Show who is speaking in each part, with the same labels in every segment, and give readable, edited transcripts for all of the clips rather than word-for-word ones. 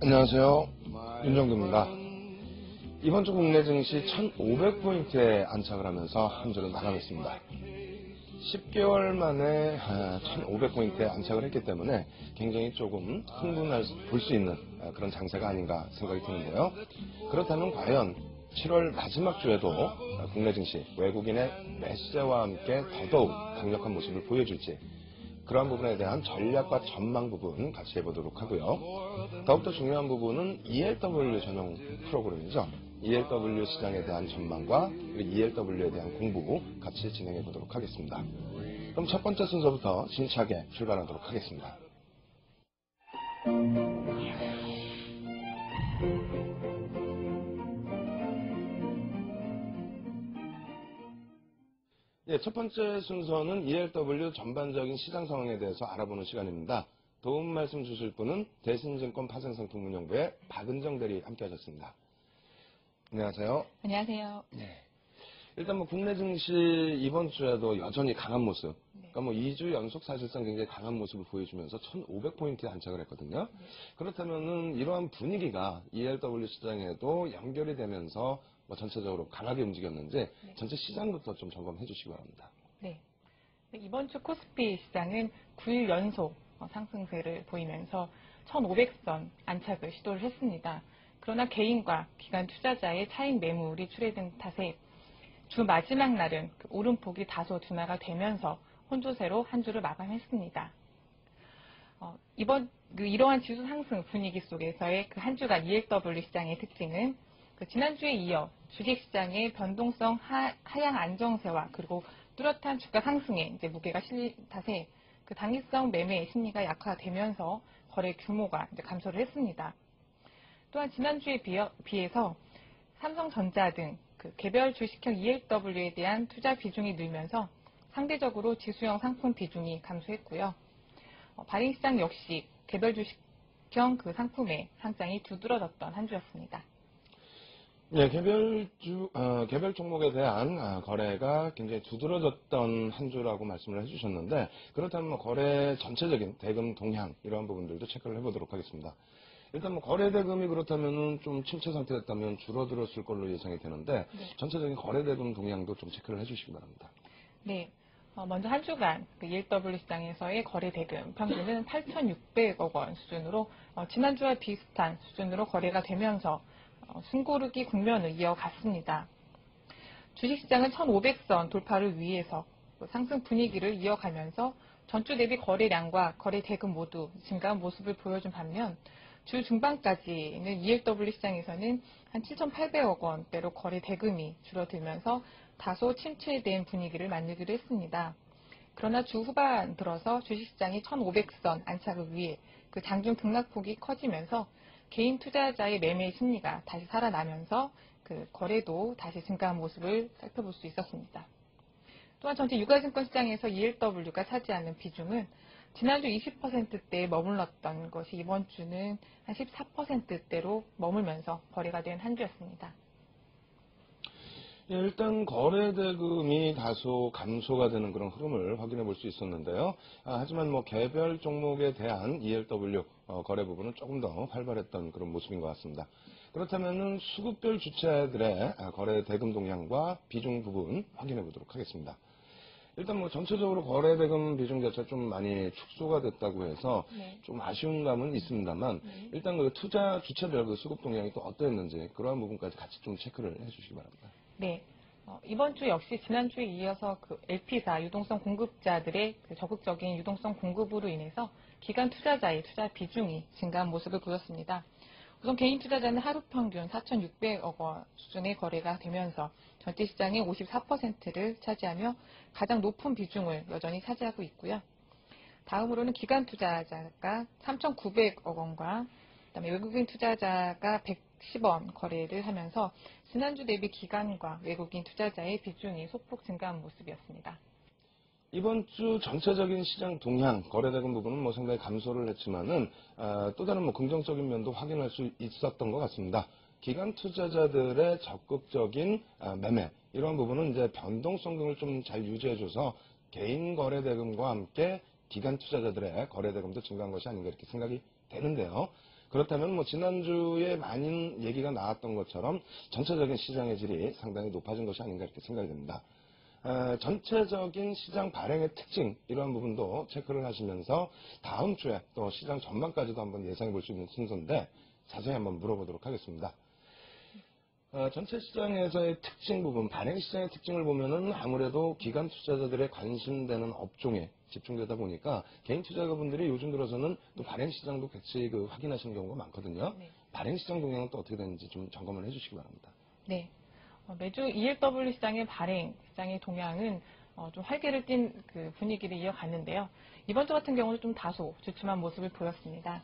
Speaker 1: 안녕하세요. 윤정두입니다. 이번 주 국내 증시 1,500포인트에 안착을 하면서 한 주를 마감했습니다. 10개월 만에 1,500포인트에 안착을 했기 때문에 굉장히 조금 흥분할 볼 수 있는 그런 장세가 아닌가 생각이 드는데요. 그렇다면 과연 7월 마지막 주에도 국내 증시 외국인의 매수세와 함께 더더욱 강력한 모습을 보여줄지, 그러한 부분에 대한 전략과 전망 부분 같이 해보도록 하고요. 더욱더 중요한 부분은 ELW 전용 프로그램이죠. ELW 시장에 대한 전망과 ELW에 대한 공부 같이 진행해 보도록 하겠습니다. 그럼 첫 번째 순서부터 심차게 출발하도록 하겠습니다. 예, 첫 번째 순서는 ELW 전반적인 시장 상황에 대해서 알아보는 시간입니다. 도움 말씀 주실 분은 대신증권 파생상품운용부의 박은정 대리 함께 하셨습니다. 안녕하세요.
Speaker 2: 안녕하세요.
Speaker 1: 네. 일단 국내 증시 이번 주에도 여전히 강한 모습. 그러니까 2주 연속 사실상 굉장히 강한 모습을 보여주면서 1,500포인트에 안착을 했거든요. 그렇다면은 이러한 분위기가 ELW 시장에도 연결이 되면서 전체적으로 강하게 움직였는지 전체 시장부터 좀 점검해 주시기 바랍니다.
Speaker 2: 네. 이번 주 코스피 시장은 9일 연속 상승세를 보이면서 1,500선 안착을 시도를 했습니다. 그러나 개인과 기관 투자자의 차익 매물이 출회된 탓에 주 마지막 날은 오름폭이 다소 둔화가 되면서 혼조세로 한 주를 마감했습니다. 이러한 지수 상승 분위기 속에서의 한 주간 ELW 시장의 특징은 지난주에 이어 주식시장의 변동성 하향 안정세와 그리고 뚜렷한 주가 상승에 무게가 실린 탓에 당위성 매매 심리가 약화되면서 거래 규모가 감소를 했습니다. 또한 지난주에 비해서 삼성전자 등 개별 주식형 ELW에 대한 투자 비중이 늘면서 상대적으로 지수형 상품 비중이 감소했고요. 발행시장 역시 개별 주식형 상품의 상장이 두드러졌던 한 주였습니다.
Speaker 1: 네, 개별 종목에 대한 거래가 굉장히 두드러졌던 한 주라고 말씀을 해주셨는데, 그렇다면 거래 전체적인 대금 동향 이러한 부분들도 체크를 해보도록 하겠습니다. 일단 거래 대금이 그렇다면은 좀 침체 상태였다면 줄어들었을 걸로 예상이 되는데, 전체적인 거래 대금 동향도 좀 체크를 해주시기 바랍니다.
Speaker 2: 네. 먼저 한 주간 ELW 시장에서의 거래 대금 평균은 8,600억 원 수준으로 지난주와 비슷한 수준으로 거래가 되면서 숨고르기 국면을 이어갔습니다. 주식시장은 1,500선 돌파를 위해서 상승 분위기를 이어가면서 전주 대비 거래량과 거래 대금 모두 증가한 모습을 보여준 반면 주 중반까지는 ELW 시장에서는 한 7,800억 원대로 거래 대금이 줄어들면서 다소 침체된 분위기를 만들기도 했습니다. 그러나 주 후반 들어서 주식시장이 1,500선 안착을 위해 장중 등락폭이 커지면서 개인 투자자의 매매 심리가 다시 살아나면서 거래도 다시 증가한 모습을 살펴볼 수 있었습니다. 또한 전체 유가증권 시장에서 ELW가 차지하는 비중은 지난주 20%대에 머물렀던 것이 이번 주는 한 14%대로 머물면서 거래가 된 한 주였습니다.
Speaker 1: 예, 일단 거래 대금이 다소 감소가 되는 그런 흐름을 확인해 볼 수 있었는데요. 하지만 개별 종목에 대한 ELW 거래 부분은 조금 더 활발했던 그런 모습인 것 같습니다. 그렇다면은 수급별 주체들의 거래 대금 동향과 비중 부분 확인해 보도록 하겠습니다. 일단 전체적으로 거래 대금 비중 자체가 좀 많이 축소가 됐다고 해서 좀 아쉬운 감은 있습니다만, 일단 투자 주체별 수급 동향이 또 어떠했는지 그러한 부분까지 같이 좀 체크를 해 주시기 바랍니다.
Speaker 2: 네. 이번 주 역시 지난주에 이어서 LP사 유동성 공급자들의 적극적인 유동성 공급으로 인해서 기관 투자자의 투자 비중이 증가한 모습을 보였습니다. 우선 개인 투자자는 하루 평균 4,600억 원 수준의 거래가 되면서 전체 시장의 54%를 차지하며 가장 높은 비중을 여전히 차지하고 있고요. 다음으로는 기관 투자자가 3,900억 원과 그다음에 외국인 투자자가 110원 거래를 하면서 지난주 대비 기관과 외국인 투자자의 비중이 소폭 증가한 모습이었습니다.
Speaker 1: 이번 주 전체적인 시장 동향, 거래대금 부분은 상당히 감소를 했지만은, 또 다른 긍정적인 면도 확인할 수 있었던 것 같습니다. 기관 투자자들의 적극적인 매매, 이런 부분은 이제 변동성을 좀 잘 유지해줘서 개인 거래대금과 함께 기관 투자자들의 거래대금도 증가한 것이 아닌가 이렇게 생각이 되는데요. 그렇다면 뭐 지난주에 많은 얘기가 나왔던 것처럼 전체적인 시장의 질이 상당히 높아진 것이 아닌가 이렇게 생각이 됩니다. 전체적인 시장 발행의 특징 이러한 부분도 체크를 하시면서 다음 주에 또 시장 전망까지도 한번 예상해 볼 수 있는 순서인데 자세히 한번 물어보도록 하겠습니다. 전체 시장에서의 특징 부분, 발행 시장의 특징을 보면은 아무래도 기관 투자자들의 관심되는 업종에 집중되다 보니까 개인 투자자분들이 요즘 들어서는 또 발행 시장도 같이 확인하시는 경우가 많거든요.
Speaker 2: 네.
Speaker 1: 발행 시장 동향은 또 어떻게 되는지 좀 점검을 해주시기 바랍니다.
Speaker 2: 네. 매주 ELW 시장의 발행 시장의 동향은 좀 활기를 띤 그 분위기를 이어갔는데요. 이번 주 같은 경우는 좀 다소 주춤한 모습을 보였습니다.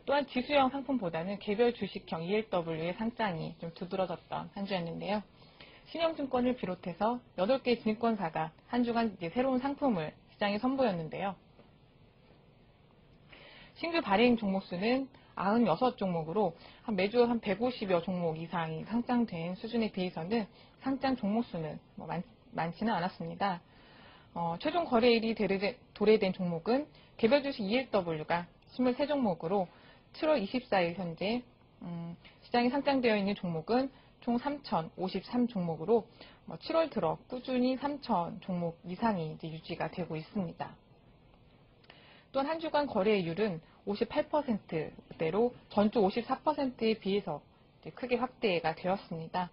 Speaker 2: 또한 지수형 상품보다는 개별 주식형 ELW의 상장이 좀 두드러졌던 한 주였는데요. 신영증권을 비롯해서 8개 증권사가 한 주간 이제 새로운 상품을 시장에 선보였는데요. 신규 발행 종목 수는 96종목으로 매주 한 150여 종목 이상이 상장된 수준에 비해서는 상장 종목 수는 많지는 않았습니다. 최종 거래일이 도래된 종목은 개별 주식 ELW가 23종목으로 7월 24일 현재 시장에 상장되어 있는 종목은 총 3,053종목으로 7월 들어 꾸준히 3,000 종목 이상이 이제 유지가 되고 있습니다. 또한 한 주간 거래율은 58%대로 전주 54%에 비해서 크게 확대가 되었습니다.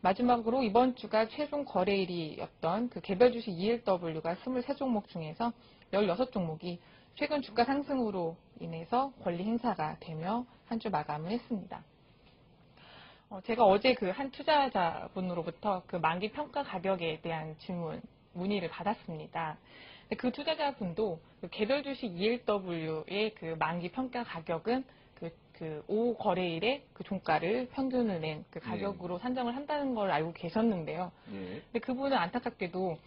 Speaker 2: 마지막으로 이번 주가 최종 거래일이었던 개별 주식 ELW가 23종목 중에서 16종목이 최근 주가 상승으로 인해서 권리 행사가 되며 한 주 마감을 했습니다. 제가 어제 한 투자자분으로부터 만기 평가 가격에 대한 문의를 받았습니다. 그 투자자분도 개별 주식 ELW의 만기 평가 가격은 오후 거래일에 종가를 평균을 낸 가격으로 산정을 한다는 걸 알고 계셨는데요. 근데 그분은 안타깝게도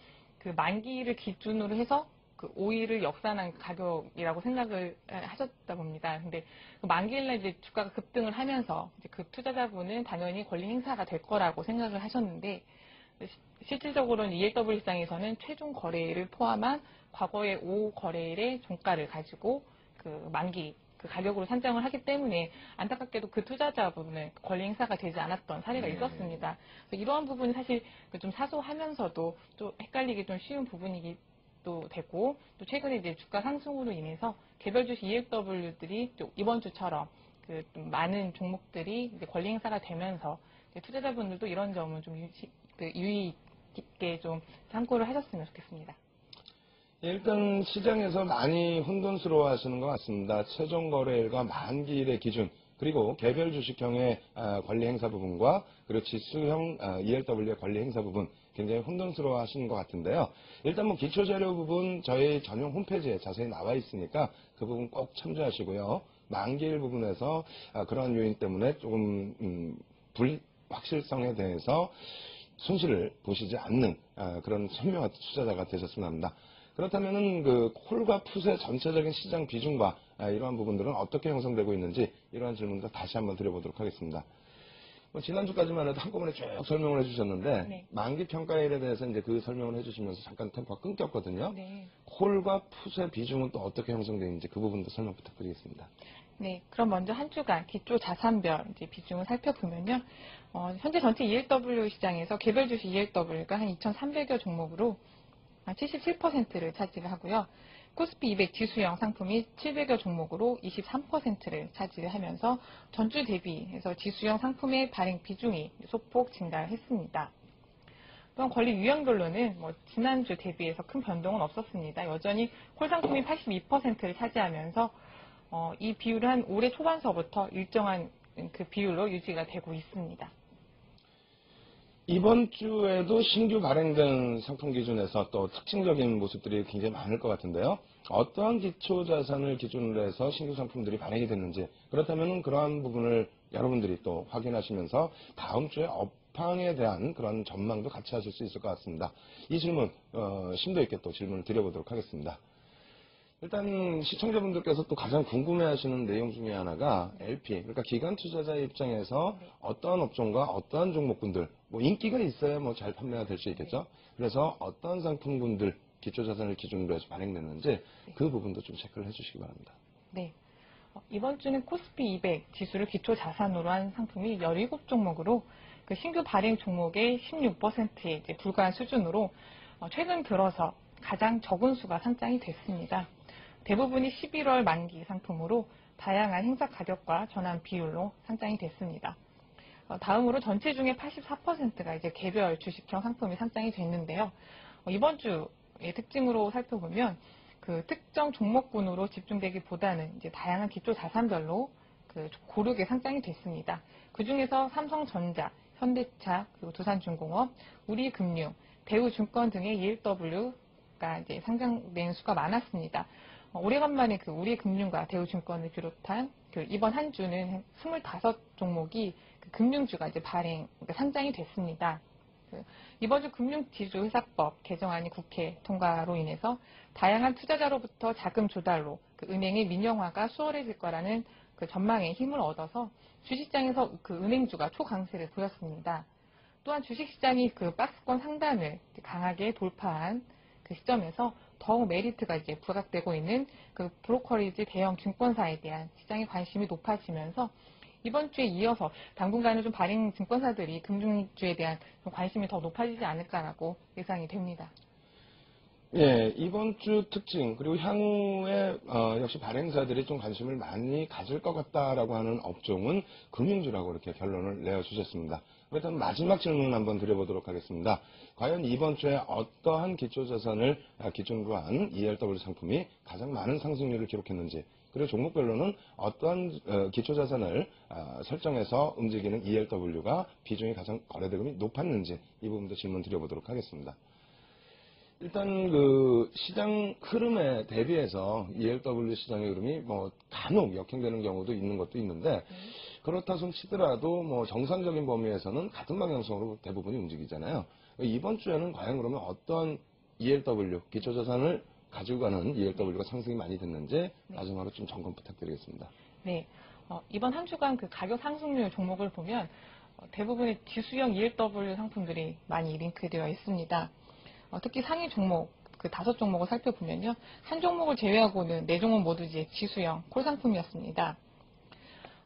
Speaker 2: 만기를 기준으로 해서 5일을 역산한 가격이라고 생각을 하셨다 봅니다. 근데 만기일날 이제 주가가 급등을 하면서 이제 그 투자자분은 당연히 권리 행사가 될 거라고 생각을 하셨는데 실질적으로는 ELW 시장에서는 최종 거래일을 포함한 과거의 오후 거래일의 종가를 가지고 만기 가격으로 산정을 하기 때문에 안타깝게도 그 투자자분은 권리 행사가 되지 않았던 사례가 있었습니다. 이러한 부분이 사실 좀 사소하면서도 좀 헷갈리기 좀 쉬운 부분이기도 되고 또 최근에 이제 주가 상승으로 인해서 개별 주식 ELW들이 이번 주처럼 좀 많은 종목들이 이제 권리 행사가 되면서 투자자분들도 이런 점은 좀 유의 깊게 좀 참고를 하셨으면 좋겠습니다.
Speaker 1: 일단 시장에서 많이 혼돈스러워 하시는 것 같습니다. 최종 거래일과 만기일의 기준, 그리고 개별 주식형의 권리 행사 부분과 그리고 지수형 ELW의 권리 행사 부분 굉장히 혼돈스러워 하시는 것 같은데요. 일단 기초 자료 부분 저희 전용 홈페이지에 자세히 나와 있으니까 그 부분 꼭 참조하시고요. 만기일 부분에서 그러한 요인 때문에 조금 불확실성에 대해서 손실을 보시지 않는 그런 현명한 투자자가 되셨으면 합니다. 그렇다면은 콜과 풋의 전체적인 시장 비중과 이러한 부분들은 어떻게 형성되고 있는지 이러한 질문도 다시 한번 드려보도록 하겠습니다. 지난주까지만 해도 한꺼번에 쭉 설명을 해주셨는데
Speaker 2: 네.
Speaker 1: 만기 평가일에 대해서 이제 그 설명을 해주시면서 잠깐 템포가 끊겼거든요.
Speaker 2: 네.
Speaker 1: 콜과 풋의 비중은 또 어떻게 형성되는지 그 부분도 설명 부탁드리겠습니다.
Speaker 2: 네, 그럼 먼저 한 주간 기초 자산별 이제 비중을 살펴보면요. 현재 전체 ELW 시장에서 개별 주식 ELW가 한 2,300여 종목으로 77%를 차지하고요. 코스피 200 지수형 상품이 700여 종목으로 23%를 차지하면서 전주 대비해서 지수형 상품의 발행 비중이 소폭 증가했습니다. 또한 권리 유형별로는 지난주 대비해서 큰 변동은 없었습니다. 여전히 콜 상품이 82%를 차지하면서 이 비율은 올해 초반서부터 일정한 그 비율로 유지가 되고 있습니다.
Speaker 1: 이번 주에도 신규 발행된 상품 기준에서 또 특징적인 모습들이 굉장히 많을 것 같은데요. 어떠한 기초 자산을 기준으로 해서 신규 상품들이 발행이 됐는지, 그렇다면 그러한 부분을 여러분들이 또 확인하시면서 다음 주에 업황에 대한 그런 전망도 같이 하실 수 있을 것 같습니다. 이 질문 심도 있게 또 질문을 드려보도록 하겠습니다. 일단 시청자분들께서 또 가장 궁금해하시는 내용 중에 하나가 LP, 그러니까 기관 투자자 입장에서 어떠한 업종과 어떠한 종목군들, 인기가 있어야 잘 판매가 될 수 있겠죠. 그래서 어떠한 상품군들 기초자산을 기준으로 해서 발행됐는지 그 부분도 좀 체크를 해주시기 바랍니다.
Speaker 2: 네. 이번 주는 코스피 200 지수를 기초 자산으로 한 상품이 17종목으로 그 신규 발행 종목의 16%에 이제 불과한 수준으로 최근 들어서 가장 적은 수가 상장이 됐습니다. 대부분이 11월 만기 상품으로 다양한 행사 가격과 전환 비율로 상장이 됐습니다. 다음으로 전체 중에 84%가 이제 개별 주식형 상품이 상장이 됐는데요. 이번 주의 특징으로 살펴보면 그 특정 종목군으로 집중되기보다는 이제 다양한 기초 자산별로 그 고르게 상장이 됐습니다. 그 중에서 삼성전자, 현대차, 그리고 두산중공업, 우리금융, 대우증권 등의 ELW가 이제 상장된 수가 많았습니다. 오래간만에 그 우리금융과 대우증권을 비롯한 그 이번 한 주는 25종목이 그 금융주가 이제 그러니까 상장이 됐습니다. 이번 주 금융지주회사법 개정안이 국회 통과로 인해서 다양한 투자자로부터 자금 조달로 그 은행의 민영화가 수월해질 거라는 그 전망에 힘을 얻어서 주식시장에서 그 은행주가 초강세를 보였습니다. 또한 주식시장이 그 박스권 상단을 강하게 돌파한 그 시점에서 더욱 메리트가 이제 부각되고 있는 그 브로커리지 대형 증권사에 대한 시장의 관심이 높아지면서 이번 주에 이어서 당분간은 좀 발행 증권사들이 금융주에 대한 좀 관심이 더 높아지지 않을까라고 예상이 됩니다.
Speaker 1: 예, 이번 주 특징 그리고 향후에 역시 발행사들이 좀 관심을 많이 가질 것 같다라고 하는 업종은 금융주라고 이렇게 결론을 내어주셨습니다. 그렇다면 마지막 질문 한번 드려보도록 하겠습니다. 과연 이번 주에 어떠한 기초자산을 기준으로 한 ELW 상품이 가장 많은 상승률을 기록했는지, 그리고 종목별로는 어떠한 기초자산을 설정해서 움직이는 ELW가 비중이 가장 거래대금이 높았는지 이 부분도 질문 드려보도록 하겠습니다. 일단 그 시장 흐름에 대비해서 ELW 시장의 흐름이 뭐 간혹 역행되는 경우도 있는 것도 있는데, 그렇다 손 치더라도 뭐 정상적인 범위에서는 같은 방향성으로 대부분이 움직이잖아요. 이번 주에는 과연 그러면 어떤 ELW 기초자산을 가지고 가는 ELW가 상승이 많이 됐는지 마지막으로 좀 점검 부탁드리겠습니다.
Speaker 2: 네, 이번 한 주간 그 가격 상승률 종목을 보면 대부분의 지수형 ELW 상품들이 많이 링크되어 있습니다. 특히 상위 종목 그 5종목을 살펴보면요, 한 종목을 제외하고는 4종목 모두 이제 지수형 콜 상품이었습니다.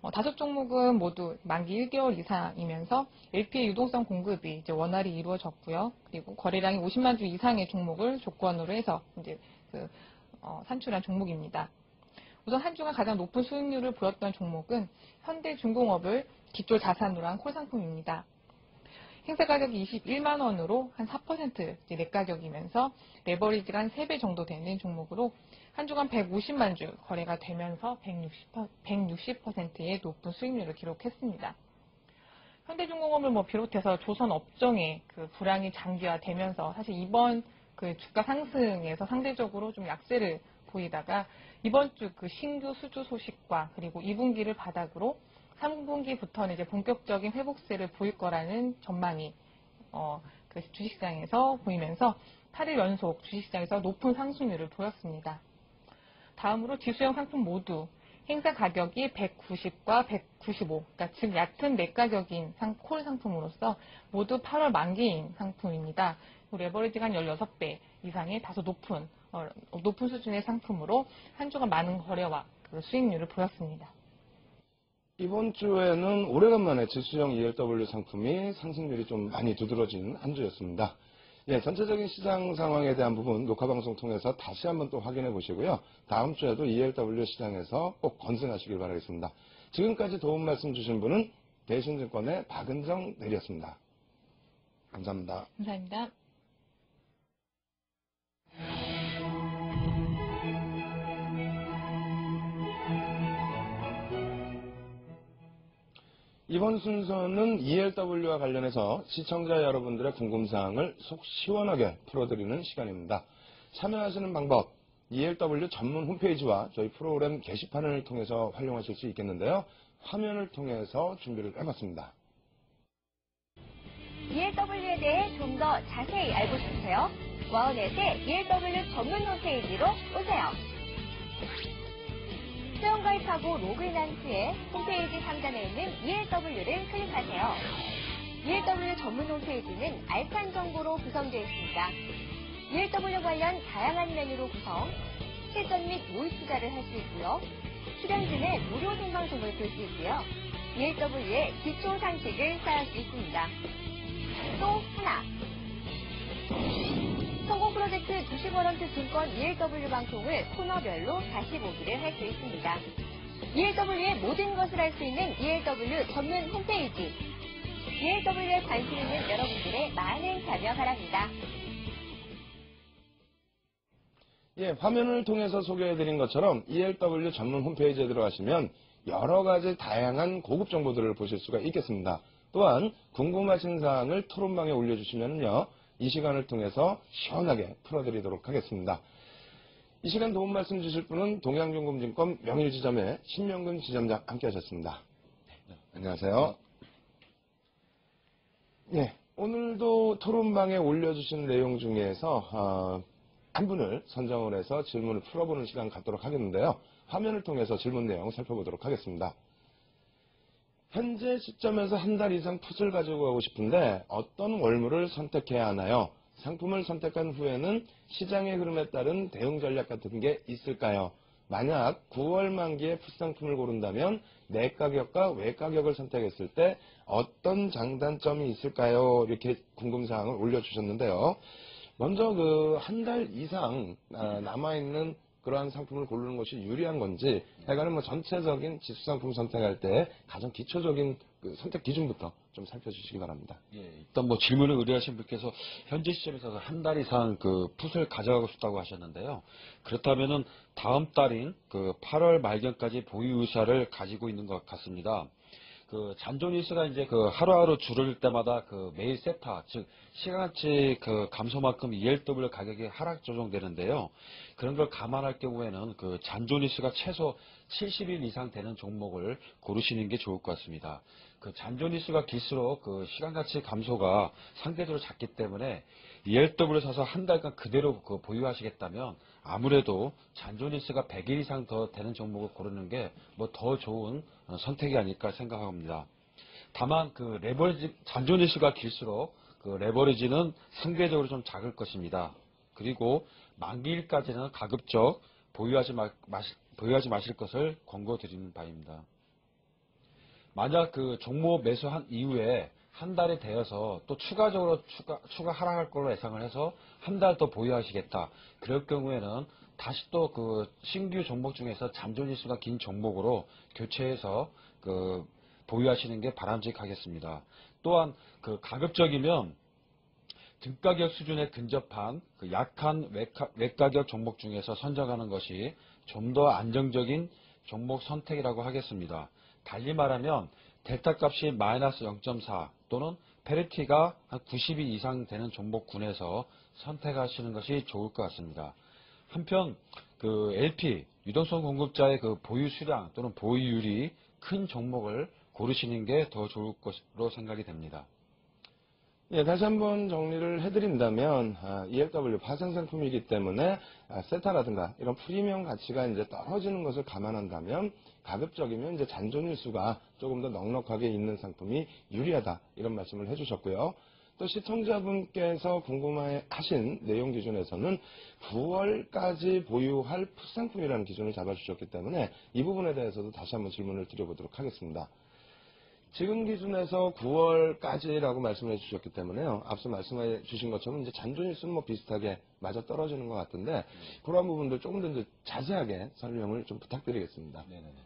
Speaker 2: 5종목은 모두 만기 1개월 이상이면서 LP의 유동성 공급이 이제 원활히 이루어졌고요. 그리고 거래량이 50만 주 이상의 종목을 조건으로 해서 이제 산출한 종목입니다. 우선 한 주간 가장 높은 수익률을 보였던 종목은 현대중공업을 기초 자산으로 한 콜 상품입니다. 행사 가격이 21만 원으로 한 4% 내가격이면서 레버리지가 한 3배 정도 되는 종목으로 한 주간 150만 주 거래가 되면서 160%의 높은 수익률을 기록했습니다. 현대중공업을 비롯해서 조선 업종의 그 불황이 장기화되면서 사실 이번 그 주가 상승에서 상대적으로 좀 약세를 보이다가 이번 주 그 신규 수주 소식과 그리고 2분기를 바닥으로 3분기부터는 이제 본격적인 회복세를 보일 거라는 전망이 그 주식시장에서 보이면서 8일 연속 주식시장에서 높은 상승률을 보였습니다. 다음으로 지수형 상품 모두 행사 가격이 190과 195, 그러니까 즉 얕은 매가격인 콜 상품으로서 모두 8월 만기인 상품입니다. 레버리지가 한 16배 이상의 다소 높은 수준의 상품으로 한 주간 많은 거래와 그 수익률을 보였습니다.
Speaker 1: 이번 주에는 오래간만에 지수형 ELW 상품이 상승률이 좀 많이 두드러진 한 주였습니다. 예, 전체적인 시장 상황에 대한 부분 녹화방송 통해서 다시 한번 또 확인해 보시고요. 다음 주에도 ELW 시장에서 꼭 건승하시길 바라겠습니다. 지금까지 도움 말씀 주신 분은 대신증권의 박은정 대리였습니다. 감사합니다.
Speaker 2: 감사합니다.
Speaker 1: 이번 순서는 ELW와 관련해서 시청자 여러분들의 궁금사항을 속 시원하게 풀어드리는 시간입니다. 참여하시는 방법, ELW 전문 홈페이지와 저희 프로그램 게시판을 통해서 활용하실 수 있겠는데요. 화면을 통해서 준비를 해봤습니다.
Speaker 3: ELW에 대해 좀 더 자세히 알고 싶으세요? 와우넷의 ELW 전문 홈페이지로 오세요. 회원가입하고 로그인한 후에 홈페이지 상단에 있는 ELW를 클릭하세요. ELW 전문 홈페이지는 알찬 정보로 구성되어 있습니다. ELW 관련 다양한 메뉴로 구성, 실전 및 모의 투자를 할 수 있고요. 출연진의 무료 생방송을 볼 수 있고요. ELW의 기초 상식을 쌓을 수 있습니다. 또 하나. 성공 프로젝트 주식워런트 증권 ELW 방송을 코너별로 다시 보기를 할 수 있습니다. ELW의 모든 것을 알 수 있는 ELW 전문 홈페이지. ELW에 관심 있는 여러분들의 많은 참여 바랍니다.
Speaker 1: 예, 화면을 통해서 소개해드린 것처럼 ELW 전문 홈페이지에 들어가시면 여러 가지 다양한 고급 정보들을 보실 수가 있겠습니다. 또한 궁금하신 사항을 토론방에 올려주시면요, 이 시간을 통해서 시원하게 풀어드리도록 하겠습니다. 이 시간 도움 말씀 주실 분은 동양증권증권 명일지점의 신명근 지점장 함께 하셨습니다. 네, 안녕하세요. 네, 오늘도 토론방에 올려주신 내용 중에서 한 분을 선정을 해서 질문을 풀어보는 시간 갖도록 하겠는데요. 화면을 통해서 질문 내용 살펴보도록 하겠습니다. 현재 시점에서 한 달 이상 풋을 가지고 가고 싶은데 어떤 월물을 선택해야 하나요? 상품을 선택한 후에는 시장의 흐름에 따른 대응 전략 같은 게 있을까요? 만약 9월 만기에 풋 상품을 고른다면 내 가격과 외 가격을 선택했을 때 어떤 장단점이 있을까요? 이렇게 궁금사항을 올려주셨는데요. 먼저 한 달 이상 남아있는 그러한 상품을 고르는 것이 유리한 건지, 하여간은 전체적인 지수상품 선택할 때 가장 기초적인 선택 기준부터 좀 살펴주시기 바랍니다.
Speaker 4: 예, 일단 질문을 의뢰하신 분께서 현재 시점에서 한 달 이상 풋을 가져가고 싶다고 하셨는데요. 그렇다면은 다음 달인 8월 말경까지 보유 의사를 가지고 있는 것 같습니다. 잔존일수가 이제 하루하루 줄을 때마다 매일 세타, 즉 시간치 감소만큼 ELW 가격이 하락 조정되는데요. 그런 걸 감안할 경우에는 잔존일수가 최소 70일 이상 되는 종목을 고르시는 게 좋을 것 같습니다. 잔존일수가 길수록 시간가치 감소가 상대적으로 작기 때문에 ELW를 사서 한 달간 그대로 보유하시겠다면 아무래도 잔존일수가 100일 이상 더 되는 종목을 고르는 게 더 좋은 선택이 아닐까 생각합니다. 다만 레버리지, 잔존일수가 길수록 레버리지는 상대적으로 좀 작을 것입니다. 그리고 만기일까지는 가급적 보유하지 마실 것을 권고드리는 바입니다. 만약 종목 매수한 이후에 한 달이 되어서 또 추가적으로 추가 하락할 걸로 예상을 해서 한 달 더 보유하시겠다. 그럴 경우에는 다시 또 신규 종목 중에서 잔존일수가 긴 종목으로 교체해서 보유하시는 게 바람직하겠습니다. 또한 가급적이면 등가격 수준에 근접한 약한 외가격 종목 중에서 선정하는 것이 좀 더 안정적인 종목 선택이라고 하겠습니다. 달리 말하면 델타 값이 마이너스 0.4 또는 페리티가 한 90이 이상 되는 종목군에서 선택하시는 것이 좋을 것 같습니다. 한편 LP 유동성 공급자의 보유 수량 또는 보유율이 큰 종목을 고르시는 게 더 좋을 것으로 생각이 됩니다.
Speaker 1: 예, 다시 한번 정리를 해드린다면 ELW 파생 상품이기 때문에 세타라든가 이런 프리미엄 가치가 이제 떨어지는 것을 감안한다면 가급적이면 이제 잔존일수가 조금 더 넉넉하게 있는 상품이 유리하다, 이런 말씀을 해주셨고요. 또 시청자분께서 궁금해하신 내용 기준에서는 9월까지 보유할 풋 상품이라는 기준을 잡아주셨기 때문에 이 부분에 대해서도 다시 한번 질문을 드려보도록 하겠습니다. 지금 기준에서 9월까지라고 말씀해 주셨기 때문에요. 앞서 말씀해 주신 것처럼 이제 잔존일수는 비슷하게 맞아 떨어지는 것 같은데, 그러한 부분들 조금 더 이제 자세하게 설명을 좀 부탁드리겠습니다.
Speaker 4: 네네네.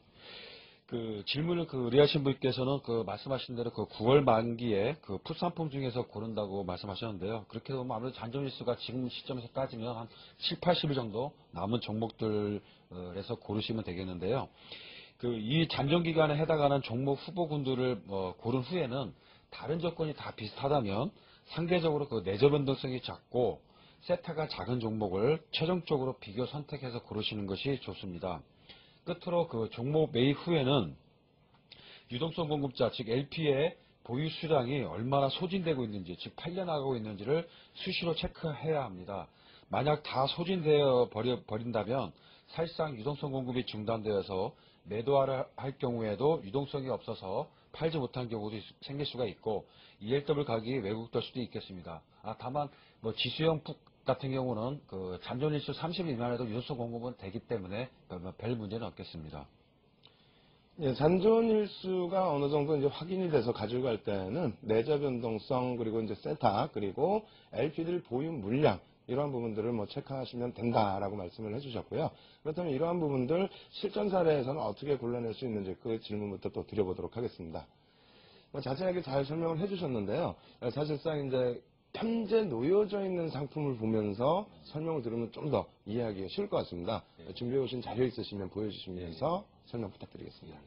Speaker 4: 질문을 의뢰하신 분께서는 말씀하신 대로 9월 만기에 풋 상품 중에서 고른다고 말씀하셨는데요. 그렇게 보면 아무래도 잔존일수가 지금 시점에서 따지면 한 7, 80일 정도 남은 종목들에서 고르시면 되겠는데요. 이 잔존 기간에 해당하는 종목 후보군들을 고른 후에는 다른 조건이 다 비슷하다면 상대적으로 내재 변동성이 작고 세타가 작은 종목을 최종적으로 비교 선택해서 고르시는 것이 좋습니다. 끝으로 종목 매입 후에는 유동성 공급자 즉 LP의 보유 수량이 얼마나 소진되고 있는지, 즉 팔려나가고 있는지를 수시로 체크해야 합니다. 만약 다 소진되어 버린다면 사실상 유동성 공급이 중단되어서 매도를 할 경우에도 유동성이 없어서 팔지 못한 경우도 생길 수가 있고 ELW 가격이 왜곡될 수도 있겠습니다. 다만 지수형 풋 같은 경우는 잔존일수 30일 미만에도 유동성 공급은 되기 때문에 별 문제는 없겠습니다.
Speaker 1: 예, 잔존일수가 어느 정도 이제 확인이 돼서 가지고 갈 때는 내재 변동성, 그리고 이제 세타, 그리고 LP들 보유 물량, 이러한 부분들을 뭐 체크하시면 된다라고 말씀을 해주셨고요. 그렇다면 이러한 부분들 실전 사례에서는 어떻게 골라낼 수 있는지 그 질문부터 또 드려보도록 하겠습니다. 뭐 자세하게 잘 설명을 해주셨는데요. 사실상 이제 현재 놓여져 있는 상품을 보면서 설명을 들으면 좀 더 이해하기가 쉬울 것 같습니다. 준비해 오신 자료 있으시면 보여주시면서 설명 부탁드리겠습니다.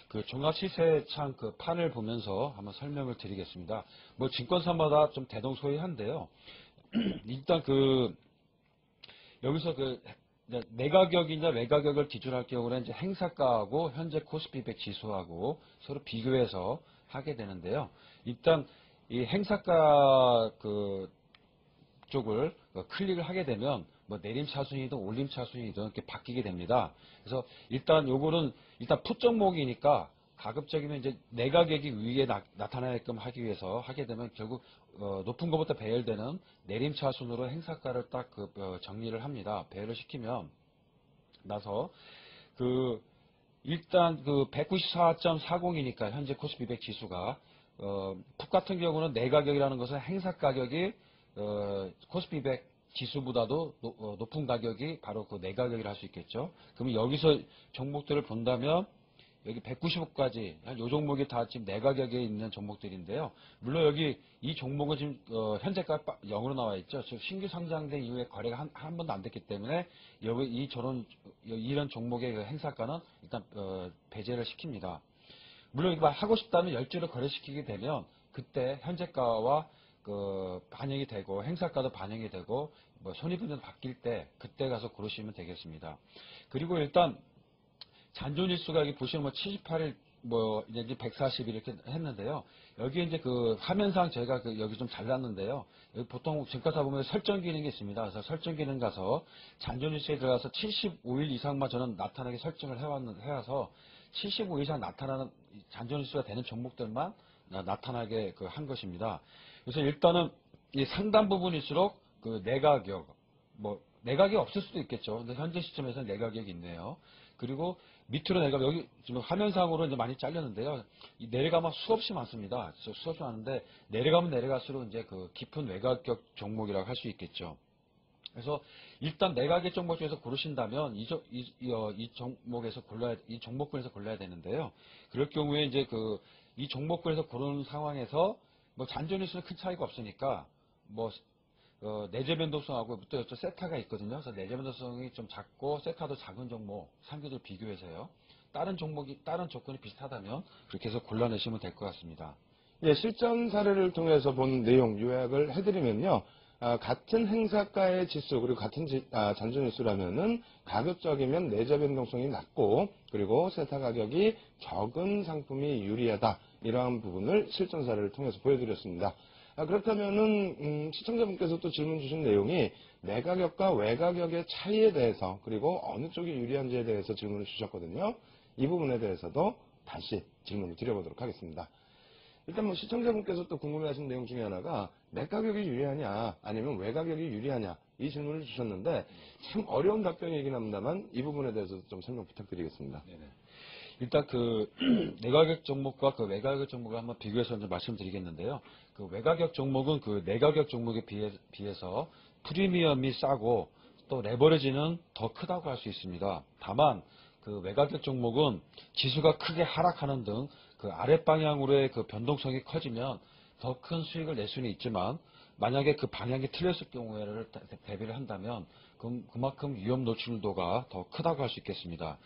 Speaker 4: 그 종합시세창 그 판을 보면서 한번 설명을 드리겠습니다. 뭐 증권사마다 좀 대동소이한데요. 일단 그 여기서 그 내가격이냐 외가격을 기준할 경우는 이제 행사가하고 현재 코스피 100 지수하고 서로 비교해서 하게 되는데요. 일단 이 행사가 그 쪽을 클릭을 하게 되면 뭐 내림차순이든 올림차순이든 이렇게 바뀌게 됩니다. 그래서 일단 요거는 일단 풋 종목이니까 가급적이면 이제 내가격이 위에 나타나게끔 하기 위해서 하게 되면 결국 높은 것부터 배열되는 내림차순으로 행사가를 딱 정리를 합니다. 배열을 시키면 나서 그 일단 그 194.40이니까 현재 코스피 100 지수가 풋 같은 경우는 내가격이라는 것은 행사 가격이 코스피 100 지수보다도 높은 가격이 바로 그 내가격이라 할 수 있겠죠. 그러면 여기서 종목들을 본다면 여기 195까지 이 종목이 다 지금 내가격에 있는 종목들인데요. 물론 여기 이 종목은 지금 현재가 0으로 나와 있죠. 지금 신규 상장된 이후에 거래가 한 번도 안 됐기 때문에 여기 이런 종목의 그 행사가는 일단 배제를 시킵니다. 물론 이거 하고 싶다면 열주를 거래시키게 되면 그때 현재가와 그 반영이 되고 행사가도 반영이 되고 뭐 손익분도 바뀔 때 그때 가서 고르시면 되겠습니다. 그리고 일단 잔존일수가 여기 보시면 뭐 78일 뭐 이제 140 이렇게 했는데요. 여기 이제 그 화면상 제가 여기 좀 잘랐는데요. 여기 보통 증권사 보면 설정 기능이 있습니다. 그래서 설정 기능 가서 잔존일수에 들어가서 75일 이상만 저는 나타나게 설정을 해와서 75일 이상 나타나는 잔존일수가 되는 종목들만 나타나게 한 것입니다. 그래서 일단은 이 상단 부분일수록 그 내가격, 뭐 내가격이 없을 수도 있겠죠. 근데 현재 시점에서는 내가격이 있네요. 그리고 밑으로 내가 여기 지금 화면상으로 이제 많이 잘렸는데요. 이 내려가면 수없이 많습니다. 수없이 많은데 내려가면 내려갈수록 이제 그 깊은 외가격 종목이라고 할 수 있겠죠. 그래서 일단 내가격 종목 중에서 고르신다면 이 종목에서 이 종목군에서 골라야 되는데요. 그럴 경우에 이제 이 종목군에서 고르는 상황에서 뭐 잔존일수는 큰 차이가 없으니까 뭐 내재 변동성하고 또 세타가 있거든요. 그래서 내재 변동성이 좀 작고 세타도 작은 종목 상대들 비교해서요. 다른 조건이 비슷하다면 그렇게 해서 골라내시면 될 것 같습니다.
Speaker 1: 예, 실전 사례를 통해서 본 내용 요약을 해드리면요. 같은 행사가의 지수 그리고 같은 잔존일수라면은 가급적이면 내재 변동성이 낮고 그리고 세타 가격이 적은 상품이 유리하다. 이러한 부분을 실전 사례를 통해서 보여드렸습니다. 그렇다면은 시청자분께서 또 질문 주신 내용이 내가격과 외가격의 차이에 대해서 그리고 어느 쪽이 유리한지에 대해서 질문을 주셨거든요. 이 부분에 대해서도 다시 질문을 드려보도록 하겠습니다. 일단 뭐 시청자분께서 또 궁금해하신 내용 중에 하나가 내가격이 유리하냐 아니면 외가격이 유리하냐 이 질문을 주셨는데 참 어려운 답변이긴 합니다만 이 부분에 대해서 좀 설명 부탁드리겠습니다.
Speaker 4: 네네. 일단 내가격 종목과 외가격 종목을 한번 비교해서 좀 말씀드리겠는데요. 외가격 종목은 내가격 종목에 비해서 프리미엄이 싸고 또 레버리지는 더 크다고 할 수 있습니다. 다만 외가격 종목은 지수가 크게 하락하는 등 아랫방향으로의 변동성이 커지면 더 큰 수익을 낼 수는 있지만 만약에 방향이 틀렸을 경우에를 대비를 한다면 그만큼 위험 노출도가 더 크다고 할 수 있겠습니다.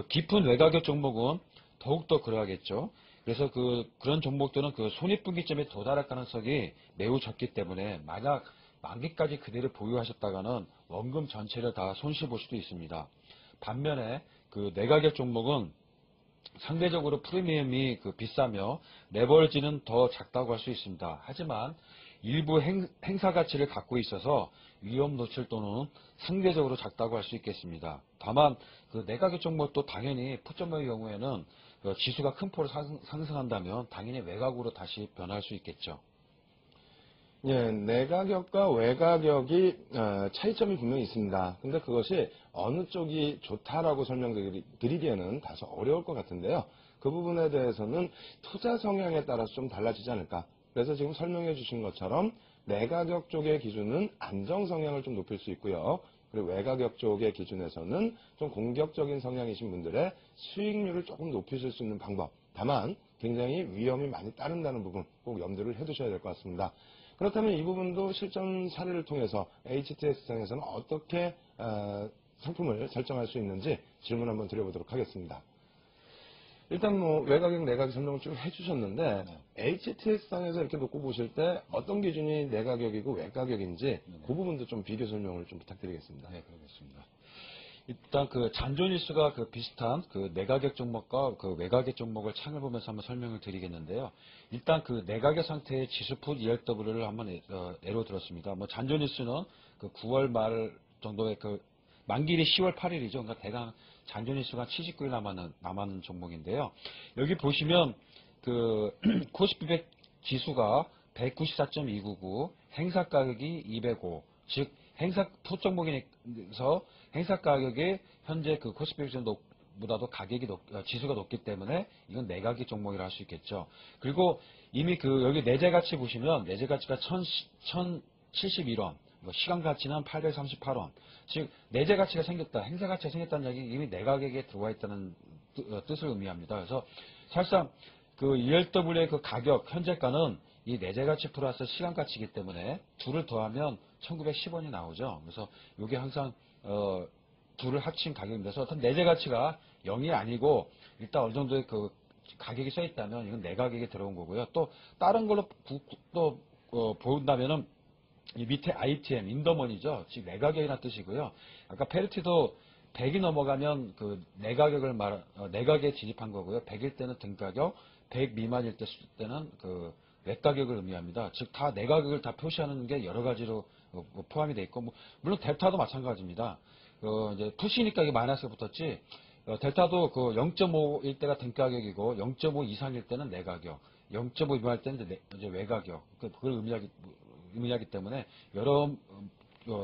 Speaker 4: 깊은 외가격 종목은 더욱더 그러하겠죠. 그래서 그런 종목들은 손익분기점에 도달할 가능성이 매우 적기 때문에 만약 만기까지 그대로 보유하셨다가는 원금 전체를 다 손실 볼 수도 있습니다. 반면에 내가격 종목은 상대적으로 프리미엄이 비싸며 레버리지는 더 작다고 할 수 있습니다. 하지만 일부 행사 가치를 갖고 있어서 위험 노출도는 상대적으로 작다고 할 수 있겠습니다. 다만 내가격 종목도 당연히 풋점의 경우에는 지수가 큰 폭으로 상승한다면 당연히 외곽으로 다시 변할 수 있겠죠.
Speaker 1: 예, 내가격과 외가격이 차이점이 분명히 있습니다. 근데 그것이 어느 쪽이 좋다라고 설명드리기에는 다소 어려울 것 같은데요. 그 부분에 대해서는 투자 성향에 따라서 좀 달라지지 않을까. 그래서 지금 설명해 주신 것처럼 내가격 쪽의 기준은 안정 성향을 좀 높일 수 있고요. 그리고 외가격 쪽의 기준에서는 좀 공격적인 성향이신 분들의 수익률을 조금 높이실 수 있는 방법. 다만 굉장히 위험이 많이 따른다는 부분 꼭 염두를 해두셔야 될 것 같습니다. 그렇다면 이 부분도 실전 사례를 통해서 HTS상에서는 어떻게 상품을 설정할 수 있는지 질문 한번 드려보도록 하겠습니다. 일단 뭐 외가격, 내가격 설명을 쭉 해주셨는데 HTS상에서 이렇게 놓고 보실 때 어떤 기준이 내가격이고 외가격인지 그 부분도 좀 비교 설명을 좀 부탁드리겠습니다.
Speaker 4: 네, 그러겠습니다. 일단 그 잔존일수가 그 비슷한 그 내가격 종목과 그 외가격 종목을 창을 보면서 한번 설명을 드리겠는데요. 일단 그 내가격 상태의 지수풋 ELW를 한번 예로 들었습니다. 뭐 잔존일수는 그 9월 말 정도의 그 만기일이 10월 8일이죠. 그러니까 대강 잔존일수가 79일 남았는 종목인데요. 여기 보시면 그 코스피100 지수가 194.299, 행사 가격이 205, 즉 행사 풋 종목에서 행사 가격이 현재 그 코스피 보다도 가격이 지수가 높기 때문에 이건 내가격 종목이라 할 수 있겠죠. 그리고 이미 그 여기 내재 가치 보시면 내재 가치가 1071원, 시간 가치는 838원. 즉 내재 가치가 생겼다, 행사 가치가 생겼다는 얘기 이미 내가격에 들어와 있다는 뜻을 의미합니다. 그래서 사실상 그 ELW의 그 가격 현재가는 이 내재 가치 플러스 시간 가치이기 때문에 둘을 더하면 1910원이 나오죠. 그래서 이게 항상 둘을 합친 가격입니다. 그래서 어떤 내재 가치가 0이 아니고 일단 어느 정도의 그 가격이 써 있다면 이건 내가격에 들어온 거고요. 또 다른 걸로 또 본다면은 이 밑에 ITM, 인더머니죠. 즉 내가격이라는 뜻이고요. 아까 페르티도 100이 넘어가면 그 내가격에 진입한 거고요. 100일 때는 등가격, 100 미만일 때는 그 외가격을 의미합니다. 즉 다 내가격을 다 표시하는 게 여러 가지로 포함이 돼 있고, 물론 델타도 마찬가지입니다. 이제 푸시니까 이게 마이너스가 붙었지. 델타도 그 0.5일 때가 등가격이고 0.5 이상일 때는 내가격, 0.5 미만일 때는 이제 외가격. 그걸 의미하기 때문에 여러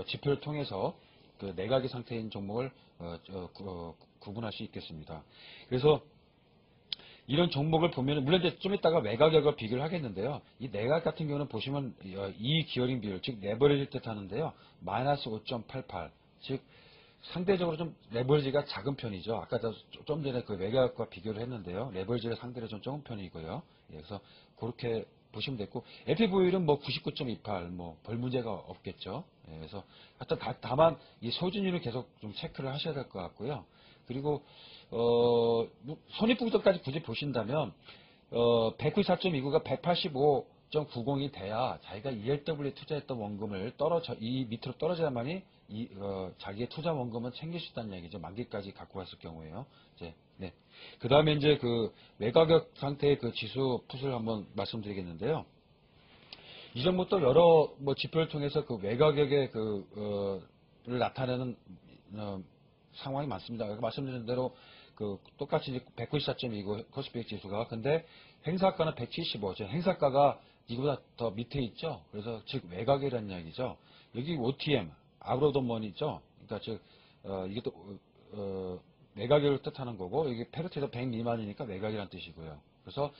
Speaker 4: 지표를 통해서 그 내가격 상태인 종목을 구분할 수 있겠습니다. 그래서 이런 종목을 보면 물론 이제 좀 이따가 외가격을 비교를 하겠는데요. 이 내가격 같은 경우는 보시면 이 기어링 비율, 즉 레버리지를 뜻하는데요. 마이너스 5.88, 즉 상대적으로 좀 레버리지가 작은 편이죠. 아까 좀 전에 그 외가격과 비교를 했는데요. 레버리지가 상대로 좀 적은 편이고요. 그래서 그렇게 보시면 됐고, FPV율은 뭐 99.28, 뭐 별 문제가 없겠죠. 그래서 하여튼 다만 이 소진율을 계속 좀 체크를 하셔야 될 것 같고요. 그리고 손익분석까지 굳이 보신다면 194.29가 185.90이 돼야 자기가 ELW에 투자했던 원금을 이 밑으로 떨어져야만이 자기의 투자 원금은 챙길 수 있다는 얘기죠. 만기까지 갖고 갔을 경우에요. 이제 네. 그 다음에 이제 그 외가격 상태의 그 지수 풋을 한번 말씀드리겠는데요. 이 종목도 여러 지표를 통해서 그 외가격의 를 나타내는 상황이 많습니다. 말씀드린 대로 그 똑같이 194.29 코스피 지수가, 근데 행사가는 175. 행사가가 이거보다 더 밑에 있죠. 그래서 즉 외가격이라는 이야기죠. 여기 OTM, 아그로돈머니죠. 그러니까 즉 이게 또 외가격을 뜻하는 거고, 여기 페르티도 100 미만이니까 외가격이라는 뜻이고요. 그래서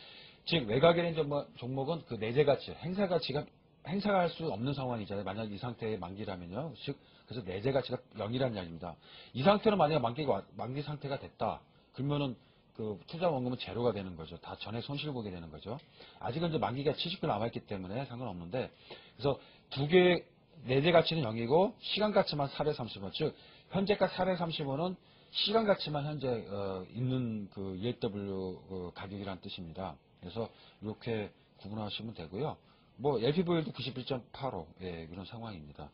Speaker 4: 즉 외가격인 종목은 그 내재 가치, 행사 가치가 행사할 수 없는 상황이잖아요. 만약 이 상태의 만기라면요. 즉 그래서 내재 가치가 0이라는 이야기입니다. 이 상태로 만약 만기 상태가 됐다. 그러면은 그 투자 원금은 제로가 되는 거죠. 다 전액 손실 보게 되는 거죠. 아직은 이제 만기가 70일 남아있기 때문에 상관없는데, 그래서 두 개의 내재 가치는 0이고 시간 가치만 430원. 즉 현재가 430원은 시간 가치만 현재 있는 그 ELW 가격이라는 뜻입니다. 그래서 이렇게 구분하시면 되고요. 뭐 LPV도 91.85 그런 상황입니다.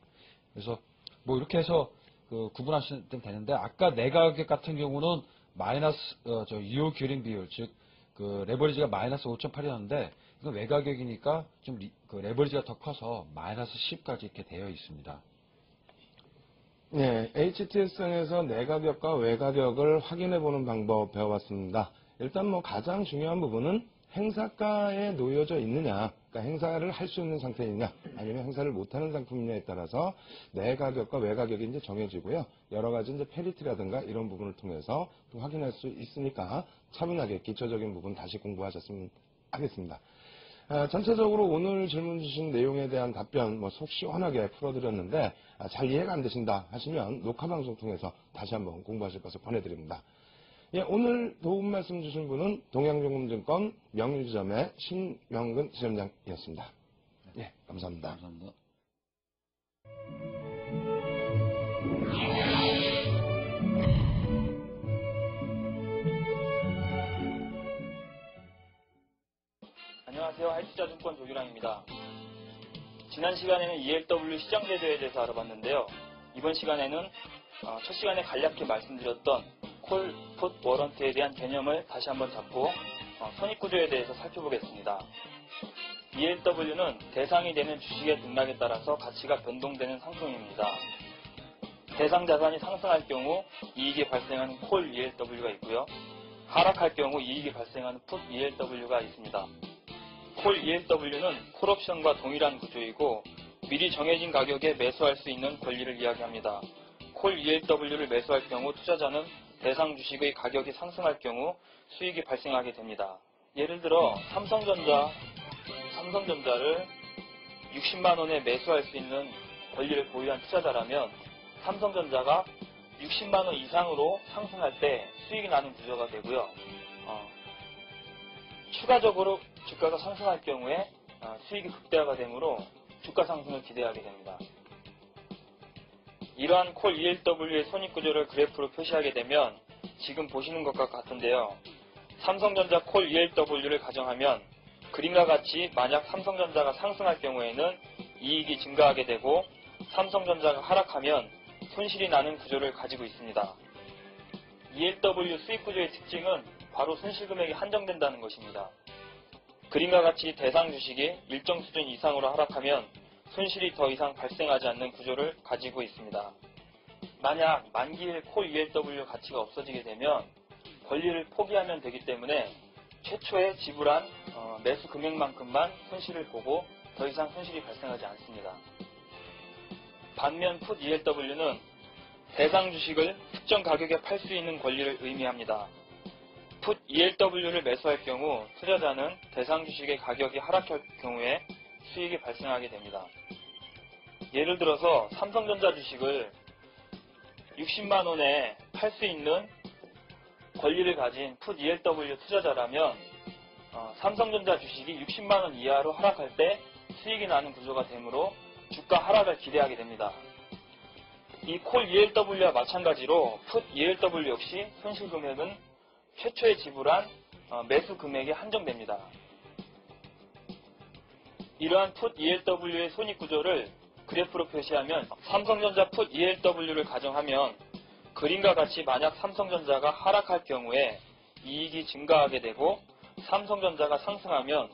Speaker 4: 그래서 뭐 이렇게 해서 구분하시면 되는데, 아까 내가격 같은 경우는 마이너스 유효 기어링 비율, 즉 그 레버리지가 마이너스 5.8이었는데 이건 외가격이니까 좀 그 레버리지가 더 커서 마이너스 10까지 이렇게 되어 있습니다.
Speaker 1: 네, HTS상에서 내가격과 외가격을 확인해 보는 방법 배워봤습니다. 일단 뭐 가장 중요한 부분은 행사가에 놓여져 있느냐, 그러니까 행사를 할 수 있는 상태이냐, 아니면 행사를 못하는 상품이냐에 따라서 내 가격과 외 가격이 이제 정해지고요. 여러 가지 이제 페리티라든가 이런 부분을 통해서 또 확인할 수 있으니까 차분하게 기초적인 부분 다시 공부하셨으면 하겠습니다. 전체적으로 오늘 질문 주신 내용에 대한 답변 속 시원하게 풀어드렸는데 잘 이해가 안 되신다 하시면 녹화방송 통해서 다시 한번 공부하실 것을 권해드립니다. 예, 오늘 도움 말씀 주신 분은 동양증권증권 명유지점의 신명근 지점장이었습니다. 예, 감사합니다.
Speaker 4: 감사합니다.
Speaker 5: 안녕하세요. 할투자증권 조규랑입니다. 지난 시간에는 ELW 시장제도에 대해서 알아봤는데요. 이번 시간에는 첫 시간에 간략히 말씀드렸던 콜, 풋, 워런트에 대한 개념을 다시 한번 잡고 손익구조에 대해서 살펴보겠습니다. ELW는 대상이 되는 주식의 등락에 따라서 가치가 변동되는 상품입니다. 대상 자산이 상승할 경우 이익이 발생하는 콜 ELW가 있고요. 하락할 경우 이익이 발생하는 풋 ELW가 있습니다. 콜 ELW는 콜옵션과 동일한 구조이고 미리 정해진 가격에 매수할 수 있는 권리를 이야기합니다. 콜 ELW를 매수할 경우 투자자는 대상 주식의 가격이 상승할 경우 수익이 발생하게 됩니다. 예를 들어 삼성전자를 60만원에 매수할 수 있는 권리를 보유한 투자자라면 삼성전자가 60만원 이상으로 상승할 때 수익이 나는 구조가 되고요. 추가적으로 주가가 상승할 경우에 수익이 극대화가 되므로 주가 상승을 기대하게 됩니다. 이러한 콜 ELW의 손익구조를 그래프로 표시하게 되면 지금 보시는 것과 같은데요. 삼성전자 콜 ELW를 가정하면 그림과 같이 만약 삼성전자가 상승할 경우에는 이익이 증가하게 되고 삼성전자가 하락하면 손실이 나는 구조를 가지고 있습니다. ELW 수익구조의 특징은 바로 손실금액이 한정된다는 것입니다. 그림과 같이 대상 주식이 일정 수준 이상으로 하락하면 손실이 더 이상 발생하지 않는 구조를 가지고 있습니다. 만약 만기일 콜 ELW 가치가 없어지게 되면 권리를 포기하면 되기 때문에 최초에 지불한 매수 금액만큼만 손실을 보고 더 이상 손실이 발생하지 않습니다. 반면 풋 ELW는 대상 주식을 특정 가격에 팔 수 있는 권리를 의미합니다. 풋 ELW를 매수할 경우 투자자는 대상 주식의 가격이 하락할 경우에 수익이 발생하게 됩니다. 예를 들어서 삼성전자 주식을 60만원에 팔 수 있는 권리를 가진 풋 ELW 투자자라면 삼성전자 주식이 60만원 이하로 하락할 때 수익이 나는 구조가 되므로 주가 하락을 기대하게 됩니다. 이 콜 ELW와 마찬가지로 풋 ELW 역시 손실 금액은 최초에 지불한 매수 금액에 한정됩니다. 이러한 풋 ELW의 손익구조를 그래프로 표시하면 삼성전자 풋 ELW를 가정하면 그림과 같이 만약 삼성전자가 하락할 경우에 이익이 증가하게 되고 삼성전자가 상승하면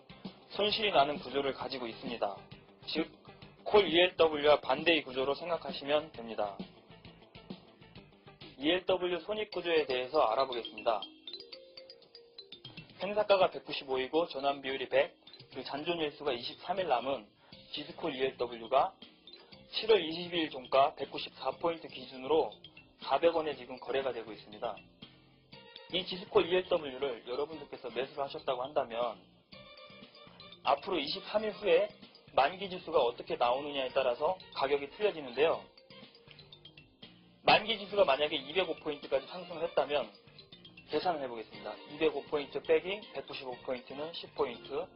Speaker 5: 손실이 나는 구조를 가지고 있습니다. 즉, 콜 ELW와 반대의 구조로 생각하시면 됩니다. ELW 손익구조에 대해서 알아보겠습니다. 행사가가 195이고 전환비율이 100, 그리고 잔존일수가 23일 남은 지스콜 ELW가 7월 22일 종가 194포인트 기준으로 400원에 지금 거래가 되고 있습니다. 이 지스콜 ELW를 여러분들께서 매수를 하셨다고 한다면 앞으로 23일 후에 만기지수가 어떻게 나오느냐에 따라서 가격이 틀려지는데요. 만기지수가 만약에 205포인트까지 상승을 했다면 계산을 해보겠습니다. 205포인트 빼기 195포인트는 10포인트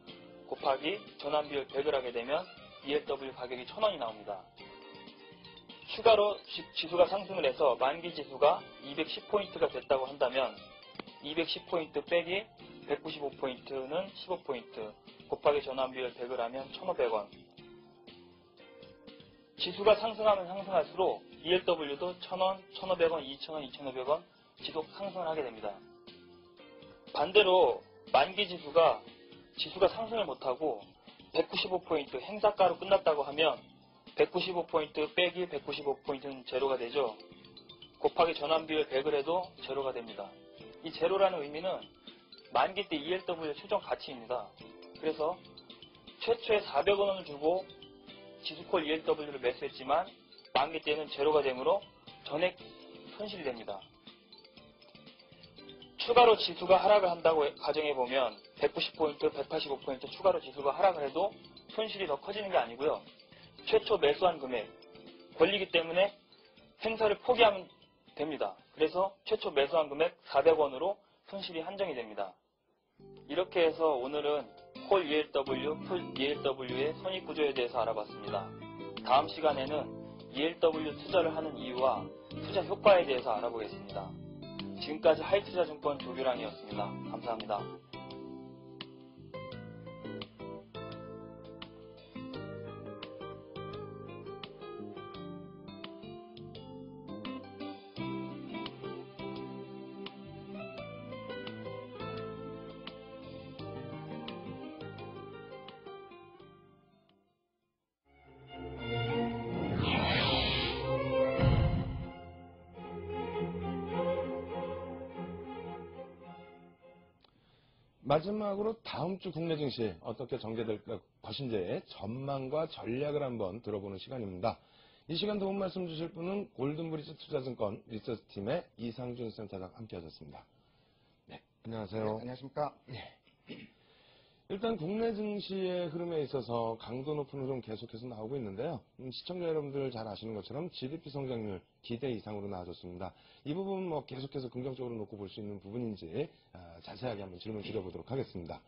Speaker 5: 곱하기 전환비율 100을 하게 되면 ELW 가격이 1000원이 나옵니다. 추가로 지수가 상승을 해서 만기지수가 210포인트가 됐다고 한다면 210포인트 빼기 195포인트는 15포인트 곱하기 전환비율 100을 하면 1500원. 지수가 상승하면 상승할수록 ELW도 1000원, 1500원, 2000원, 2500원 지속 상승을 하게 됩니다. 반대로 만기지수가 상승을 못하고 195포인트 행사가로 끝났다고 하면 195포인트 빼기 195포인트는 제로가 되죠. 곱하기 전환비율 100을 해도 제로가 됩니다. 이 제로라는 의미는 만기 때 ELW 최종 가치입니다. 그래서 최초에 400원을 주고 지수콜 ELW를 매수했지만 만기 때는 제로가 되므로 전액 손실이 됩니다. 추가로 지수가 하락을 한다고 가정해보면 190포인트, 185포인트 추가로 지수가 하락을 해도 손실이 더 커지는 게 아니고요. 최초 매수한 금액, 권리기 때문에 행사를 포기하면 됩니다. 그래서 최초 매수한 금액 400원으로 손실이 한정이 됩니다. 이렇게 해서 오늘은 콜 ELW, 풀 ELW의 손익구조에 대해서 알아봤습니다. 다음 시간에는 ELW 투자를 하는 이유와 투자 효과에 대해서 알아보겠습니다. 지금까지 하이투자증권 조규랑이었습니다. 감사합니다.
Speaker 1: 마지막으로 다음 주 국내 증시 어떻게 전개될 것인지의 전망과 전략을 한번 들어보는 시간입니다. 이 시간 도움 말씀 주실 분은 골든브리지 투자증권 리서치팀의 이상준 센터장 함께 하셨습니다. 네, 안녕하세요.
Speaker 6: 네, 안녕하십니까.
Speaker 1: 일단 국내 증시의 흐름에 있어서 강도 높은 흐름 계속해서 나오고 있는데요. 시청자 여러분들 잘 아시는 것처럼 GDP 성장률 기대 이상으로 나와줬습니다. 이 부분 계속해서 긍정적으로 놓고 볼 수 있는 부분인지 자세하게 한번 질문 드려보도록 하겠습니다.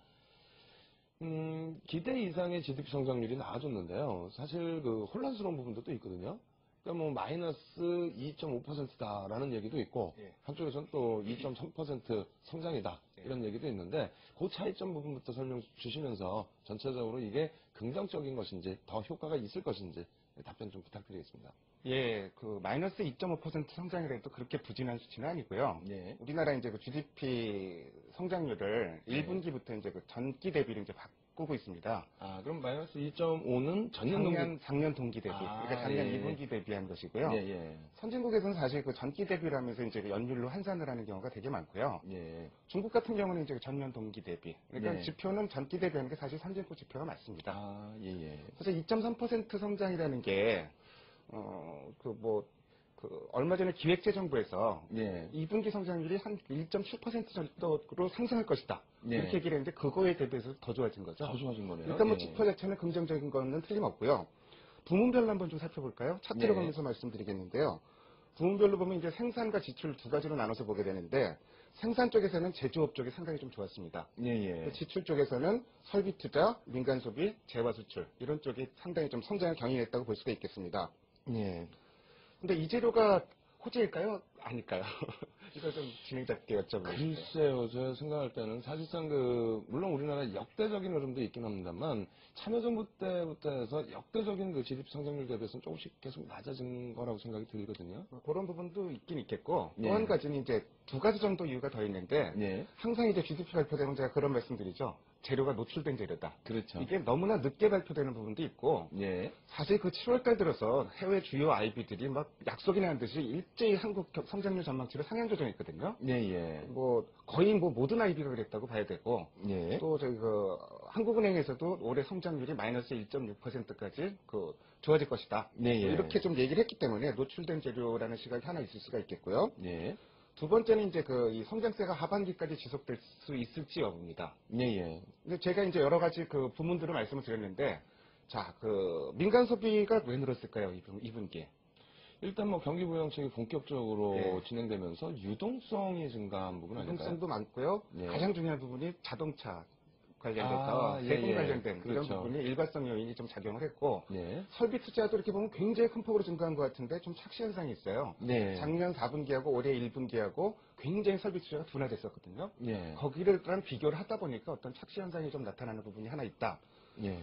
Speaker 1: 기대 이상의 GDP 성장률이 나와줬는데요. 사실 그 혼란스러운 부분도 또 있거든요. 그러니까 마이너스 2.5%다라는 얘기도 있고,
Speaker 6: 예.
Speaker 1: 한쪽에서는 또 2.3% 성장이다. 이런 얘기도 있는데, 그 차이점 부분부터 설명 주시면서 전체적으로 이게 긍정적인 것인지, 더 효과가 있을 것인지 답변 좀 부탁드리겠습니다.
Speaker 6: 예, 그 마이너스 2.5% 성장이라도 그렇게 부진한 수치는 아니고요.
Speaker 1: 예.
Speaker 6: 우리나라 이제 그 GDP 성장률을 1분기부터 이제 그 전기 대비로 이제 바꾸고 있습니다.
Speaker 1: 아, 그럼 마이너스 2.5는
Speaker 6: 작년 동기 대비, 그러니까 작년
Speaker 1: 예.
Speaker 6: 2분기 대비한 것이고요.
Speaker 1: 예, 예.
Speaker 6: 선진국에서는 사실 그 전기 대비를 하면서 이제 연율로 환산을 하는 경우가 되게 많고요.
Speaker 1: 예.
Speaker 6: 중국 같은 경우는 이제 전년 동기 대비. 그러니까
Speaker 1: 예.
Speaker 6: 지표는 전기 대비하는 게 사실 선진국 지표가 맞습니다.
Speaker 1: 아, 예, 예.
Speaker 6: 그래서 2.3% 성장이라는 게, 얼마 전에 기획재정부에서
Speaker 1: 예.
Speaker 6: 2분기 성장률이 한 1.7% 정도로 상승할 것이다.
Speaker 1: 예.
Speaker 6: 이렇게 얘기를 했는데 그거에 대비해서 더 좋아진 거죠.
Speaker 1: 더 좋아진 거네요.
Speaker 6: 일단
Speaker 1: 예.
Speaker 6: 지표 자체는 긍정적인 거는 틀림없고요. 부문별로 한번 좀 살펴볼까요? 차트를
Speaker 1: 네.
Speaker 6: 보면서 말씀드리겠는데요. 부문별로 보면 이제 생산과 지출 두 가지로 나눠서 보게 되는데 생산 쪽에서는 제조업 쪽이 상당히 좀 좋았습니다.
Speaker 1: 예, 예.
Speaker 6: 지출 쪽에서는 설비 투자, 민간 소비, 재화 수출 이런 쪽이 상당히 좀 성장을 경인했다고 볼 수가 있겠습니다.
Speaker 1: 예.
Speaker 6: 근데 이 재료가 호재일까요? 아닐까요? 이거 좀 진행자께 여쭤보겠습니다.
Speaker 1: 글쎄요, 제가 생각할 때는 사실상 물론 우리나라 역대적인 흐름도 있긴 합니다만, 참여정부 때부터 해서 역대적인 그 GDP 성장률 대비해서는 조금씩 계속 낮아진 거라고 생각이 들거든요.
Speaker 6: 그런 부분도 있긴 있겠고,
Speaker 1: 예.
Speaker 6: 또 한 가지는 이제 두 가지 정도 이유가 더 있는데,
Speaker 1: 예.
Speaker 6: 항상 이제 GDP 발표되면 제가 그런 말씀 드리죠. 재료가 노출된 재료다.
Speaker 1: 그렇죠.
Speaker 6: 이게 너무나 늦게 발표되는 부분도 있고,
Speaker 1: 예.
Speaker 6: 사실 그 7월달 들어서 해외 주요 IB들이 막 약속이나 한 듯이 일제히 한국 성장률 전망치를 상향 조정했거든요.
Speaker 1: 예, 예.
Speaker 6: 거의 모든 IB가 그랬다고 봐야 되고,
Speaker 1: 예.
Speaker 6: 또 한국은행에서도 올해 성장률이 마이너스 1.6%까지 좋아질 것이다.
Speaker 1: 예, 예.
Speaker 6: 이렇게 좀 얘기를 했기 때문에 노출된 재료라는 시각이 하나 있을 수가 있겠고요.
Speaker 1: 예.
Speaker 6: 두 번째는 이제 이 성장세가 하반기까지 지속될 수 있을지 여부입니다.
Speaker 1: 예, 예.
Speaker 6: 근데 제가 이제 여러 가지 부문들을 말씀을 드렸는데, 민간 소비가 왜 늘었을까요, 2분기에?
Speaker 1: 일단 경기 부양책이 본격적으로
Speaker 6: 예.
Speaker 1: 진행되면서 유동성이 증가한 부분 아닐까요?
Speaker 6: 유동성도 많고요.
Speaker 1: 예.
Speaker 6: 가장 중요한 부분이 자동차 관련돼서
Speaker 1: 예,
Speaker 6: 세금
Speaker 1: 예.
Speaker 6: 관련된
Speaker 1: 그렇죠.
Speaker 6: 이런 부분이 일관성 요인이 좀 작용을 했고,
Speaker 1: 예.
Speaker 6: 설비 투자도 이렇게 보면 굉장히 큰 폭으로 증가한 것 같은데 좀 착시 현상이 있어요.
Speaker 1: 네.
Speaker 6: 작년 4분기하고 올해 1분기하고 굉장히 설비 투자가 둔화됐었거든요.
Speaker 1: 예.
Speaker 6: 거기랑 비교를 하다 보니까 어떤 착시 현상이 좀 나타나는 부분이 하나 있다.
Speaker 1: 예.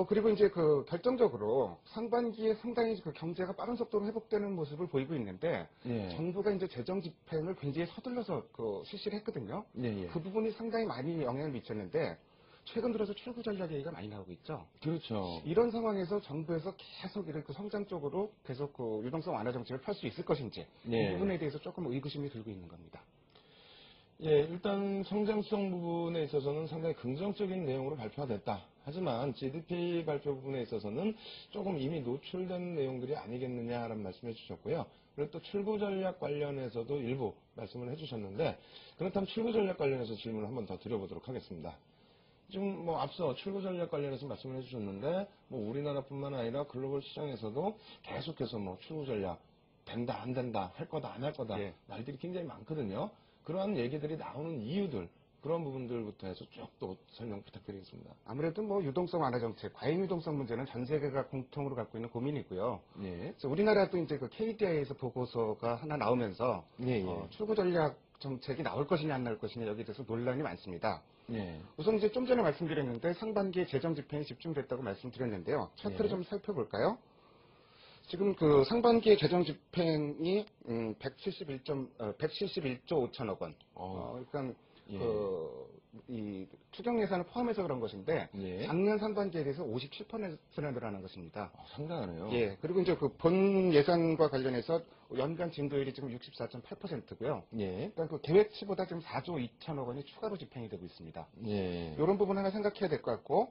Speaker 6: 그리고 이제 결정적으로 상반기에 상당히 경제가 빠른 속도로 회복되는 모습을 보이고 있는데,
Speaker 1: 예.
Speaker 6: 정부가 이제 재정 집행을 굉장히 서둘러서 실시를 했거든요.
Speaker 1: 예, 예.
Speaker 6: 그 부분이 상당히 많이 영향을 미쳤는데, 최근 들어서 출구 전략 얘기가 많이 나오고 있죠.
Speaker 1: 그렇죠.
Speaker 6: 이런 상황에서 정부에서 계속 이런 성장 쪽으로 계속 유동성 완화 정책을 펼 수 있을 것인지,
Speaker 1: 예.
Speaker 6: 이 부분에 대해서 조금 의구심이 들고 있는 겁니다.
Speaker 1: 예, 일단 성장성 부분에 있어서는 상당히 긍정적인 내용으로 발표가 됐다. 하지만 GDP 발표 부분에 있어서는 조금 이미 노출된 내용들이 아니겠느냐라는 말씀해 주셨고요. 그리고 또 출구 전략 관련해서도 일부 말씀을 해주셨는데, 그렇다면 출구 전략 관련해서 질문을 한번 더 드려보도록 하겠습니다. 지금 뭐 앞서 출구 전략 관련해서 말씀을 해주셨는데, 뭐 우리나라뿐만 아니라 글로벌 시장에서도 계속해서 뭐 출구 전략 된다 안 된다 할 거다 안 할 거다
Speaker 6: 예.
Speaker 1: 말들이 굉장히 많거든요. 그러한 얘기들이 나오는 이유들, 그런 부분들부터 해서 쭉 또 설명 부탁드리겠습니다.
Speaker 6: 아무래도 뭐 유동성 완화 정책, 과잉 유동성 문제는 전 세계가 공통으로 갖고 있는 고민이고요.
Speaker 1: 예.
Speaker 6: 그래서 우리나라도 이제 그 KDI에서 보고서가 하나 나오면서
Speaker 1: 예, 예.
Speaker 6: 출구 전략 정책이 나올 것이냐 안 나올 것이냐 여기에 대해서 논란이 많습니다.
Speaker 1: 예.
Speaker 6: 우선 이제 좀 전에 말씀드렸는데 상반기에 재정 집행이 집중됐다고 말씀드렸는데요. 차트를
Speaker 1: 예.
Speaker 6: 좀 살펴볼까요? 지금 그 상반기에 재정 집행이 171조 5천억 원. 그러니까
Speaker 1: 예.
Speaker 6: 이 추경 예산을 포함해서 그런 것인데
Speaker 1: 예.
Speaker 6: 작년 상반기에 대해서 57%나 늘어난 것입니다.
Speaker 1: 상당하네요.
Speaker 6: 예. 그리고 이제 그 본 예산과 관련해서 연간 증가율이 지금 64.8%고요.
Speaker 1: 예.
Speaker 6: 그러니까 그 계획치보다 지금 4조 2천억 원이 추가로 집행이 되고 있습니다.
Speaker 1: 예.
Speaker 6: 이런 부분 하나 생각해야 될 것 같고,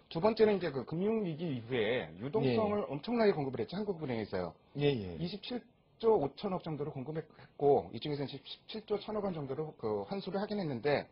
Speaker 6: 두 번째는 이제 그 금융위기 이후에 유동성을 엄청나게 공급을 했죠. 한국은행에서요.
Speaker 1: 예, 예.
Speaker 6: 27조 5천억 정도를 공급했고, 이 중에서 17조 1천억 원 정도로 그 환수를 하긴 했는데,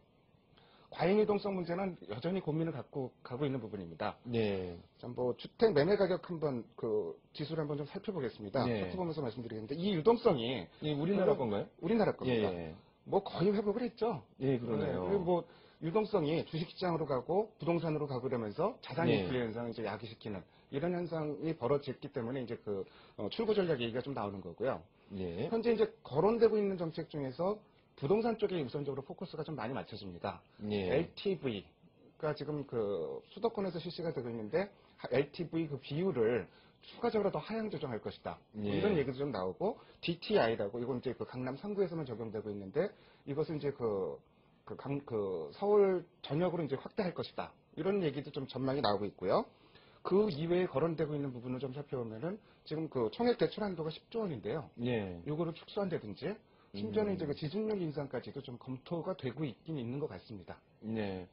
Speaker 6: 과잉 유동성 문제는 여전히 고민을 갖고 가고 있는 부분입니다.
Speaker 1: 예.
Speaker 6: 자, 뭐 주택 매매 가격 한번 그 지수를 한번 좀 살펴보겠습니다.
Speaker 1: 예.
Speaker 6: 살펴보면서 말씀드리겠는데, 이 유동성이
Speaker 1: 이 우리나라 건가요?
Speaker 6: 우리나라 겁니다.
Speaker 1: 예.
Speaker 6: 뭐 거의 회복을 했죠.
Speaker 1: 예, 그러네요.
Speaker 6: 그리고 뭐 유동성이 주식시장으로 가고 부동산으로 가고 이러면서 자산
Speaker 1: 예.
Speaker 6: 인플레 현상을 이제 야기시키는 이런 현상이 벌어졌기 때문에 이제 그 출구 전략 얘기가 좀 나오는 거고요.
Speaker 1: 예.
Speaker 6: 현재 이제 거론되고 있는 정책 중에서 부동산 쪽에 우선적으로 포커스가 좀 많이 맞춰집니다.
Speaker 1: 예.
Speaker 6: LTV가 지금 그 수도권에서 실시가 되고 있는데 LTV 그 비율을 추가적으로 더 하향 조정할 것이다.
Speaker 1: 예.
Speaker 6: 이런 얘기도 좀 나오고 DTI라고 이건 이제 그 강남 3구에서만 적용되고 있는데 이것은 이제 서울 전역으로 이제 확대할 것이다. 이런 얘기도 좀 전망이 나오고 있고요. 그 이외에 거론되고 있는 부분을 좀 살펴보면은 지금 그 총액 대출 한도가 10조 원인데요.
Speaker 1: 예.
Speaker 6: 요거를 축소한다든지 심지어는 이제 그 지준율 인상까지도 좀 검토가 되고 있긴 있는 것 같습니다.
Speaker 1: 네.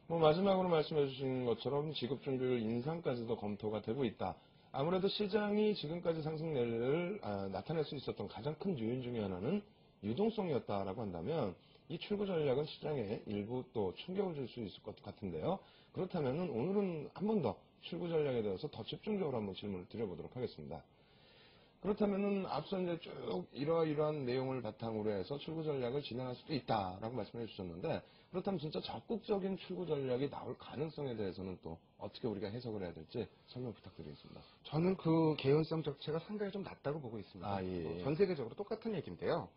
Speaker 1: 뭐 마지막으로 말씀해 주신 것처럼 지급준비율 인상까지도 검토가 되고 있다. 아무래도 시장이 지금까지 상승률을 나타낼 수 있었던 가장 큰 요인 중에 하나는 유동성이었다라고 한다면 이 출구 전략은 시장에 일부 또 충격을 줄 수 있을 것 같은데요. 그렇다면 오늘은 한 번 더 출구 전략에 대해서 더 집중적으로 한번 질문을 드려보도록 하겠습니다. 그렇다면은 앞서 이제 쭉 이러한 내용을 바탕으로 해서 출구 전략을 진행할 수도 있다라고 말씀해 주셨는데, 그렇다면 진짜 적극적인 출구 전략이 나올 가능성에 대해서는 또 어떻게 우리가 해석을 해야 될지 설명 부탁드리겠습니다.
Speaker 6: 저는 그 개연성 자체가 상당히 좀 낮다고 보고 있습니다.
Speaker 1: 예.
Speaker 6: 전 세계적으로 똑같은 얘기인데요.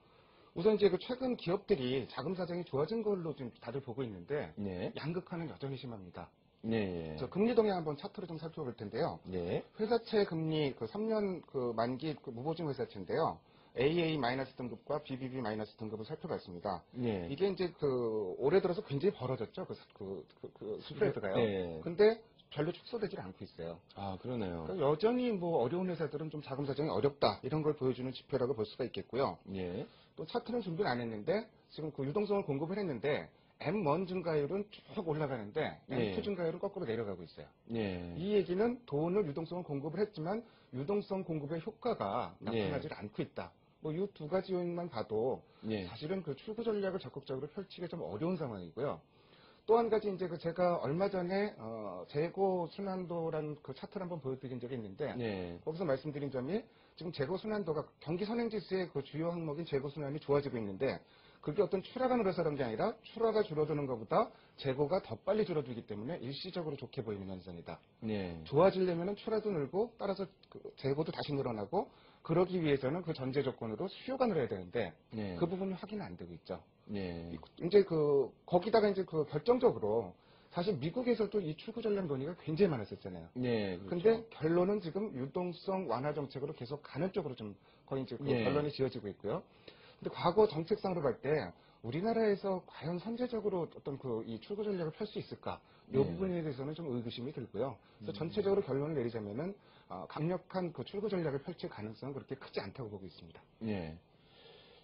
Speaker 6: 우선 이제 그 최근 기업들이 자금 사정이 좋아진 걸로 좀 다들 보고 있는데
Speaker 1: 네.
Speaker 6: 양극화는 여전히 심합니다.
Speaker 1: 네.
Speaker 6: 저 금리 동향 한번 차트로 좀 살펴볼 텐데요.
Speaker 1: 네.
Speaker 6: 회사채 금리 그 3년 그 만기 그 무보증 회사채인데요. AA- 등급과 BBB- 등급을 살펴봤습니다.
Speaker 1: 네.
Speaker 6: 이게 이제 그 올해 들어서 굉장히 벌어졌죠. 그 스프레드가요.
Speaker 1: 네.
Speaker 6: 근데 별로 축소되질 않고 있어요.
Speaker 1: 아, 그러네요.
Speaker 6: 그러니까 여전히 뭐 어려운 회사들은 좀 자금 사정이 어렵다 이런 걸 보여주는 지표라고 볼 수가 있겠고요.
Speaker 1: 예.
Speaker 6: 또 차트는 준비를 안 했는데 지금 그 유동성을 공급을 했는데 M1 증가율은 쭉 올라가는데
Speaker 1: 네.
Speaker 6: M2 증가율은 거꾸로 내려가고 있어요.
Speaker 1: 예.
Speaker 6: 이 얘기는 돈을 유동성을 공급을 했지만 유동성 공급의 효과가 나타나지 않고 있다. 뭐 이 두 가지 요인만 봐도
Speaker 1: 예.
Speaker 6: 사실은 그 출구 전략을 적극적으로 펼치기가 좀 어려운 상황이고요. 또 한 가지 이제 그 제가 얼마 전에 재고 순환도라는 그 차트를 한번 보여드린 적이 있는데
Speaker 1: 예.
Speaker 6: 거기서 말씀드린 점이 지금 재고 순환도가 경기 선행지수의 그 주요 항목인 재고 순환이 좋아지고 있는데 그게 어떤 출하가 늘어서 그런 게 아니라 출하가 줄어드는 것보다 재고가 더 빨리 줄어들기 때문에 일시적으로 좋게 보이는 현상이다.
Speaker 1: 예.
Speaker 6: 좋아지려면 출하도 늘고 따라서 그 재고도 다시 늘어나고 그러기 위해서는 그 전제 조건으로 수요가 늘어야 되는데
Speaker 1: 예.
Speaker 6: 그 부분이 확인은 안 되고 있죠.
Speaker 1: 예.
Speaker 6: 이제 거기다가 이제 그 결정적으로 사실 미국에서도 이 출구 전략 논의가 굉장히 많았었잖아요.
Speaker 1: 예. 그렇죠.
Speaker 6: 근데 결론은 지금 유동성 완화 정책으로 계속 가는 쪽으로 좀 거의 이제 그
Speaker 1: 예.
Speaker 6: 결론이 지어지고 있고요. 근데 과거 정책상으로 볼 때 우리나라에서 과연 선제적으로 어떤 이 출구 전략을 펼 수 있을까? 이
Speaker 1: 예.
Speaker 6: 부분에 대해서는 좀 의구심이 들고요. 그래서 전체적으로 결론을 내리자면은 강력한 그 출구 전략을 펼칠 가능성은 그렇게 크지 않다고 보고 있습니다.
Speaker 1: 예.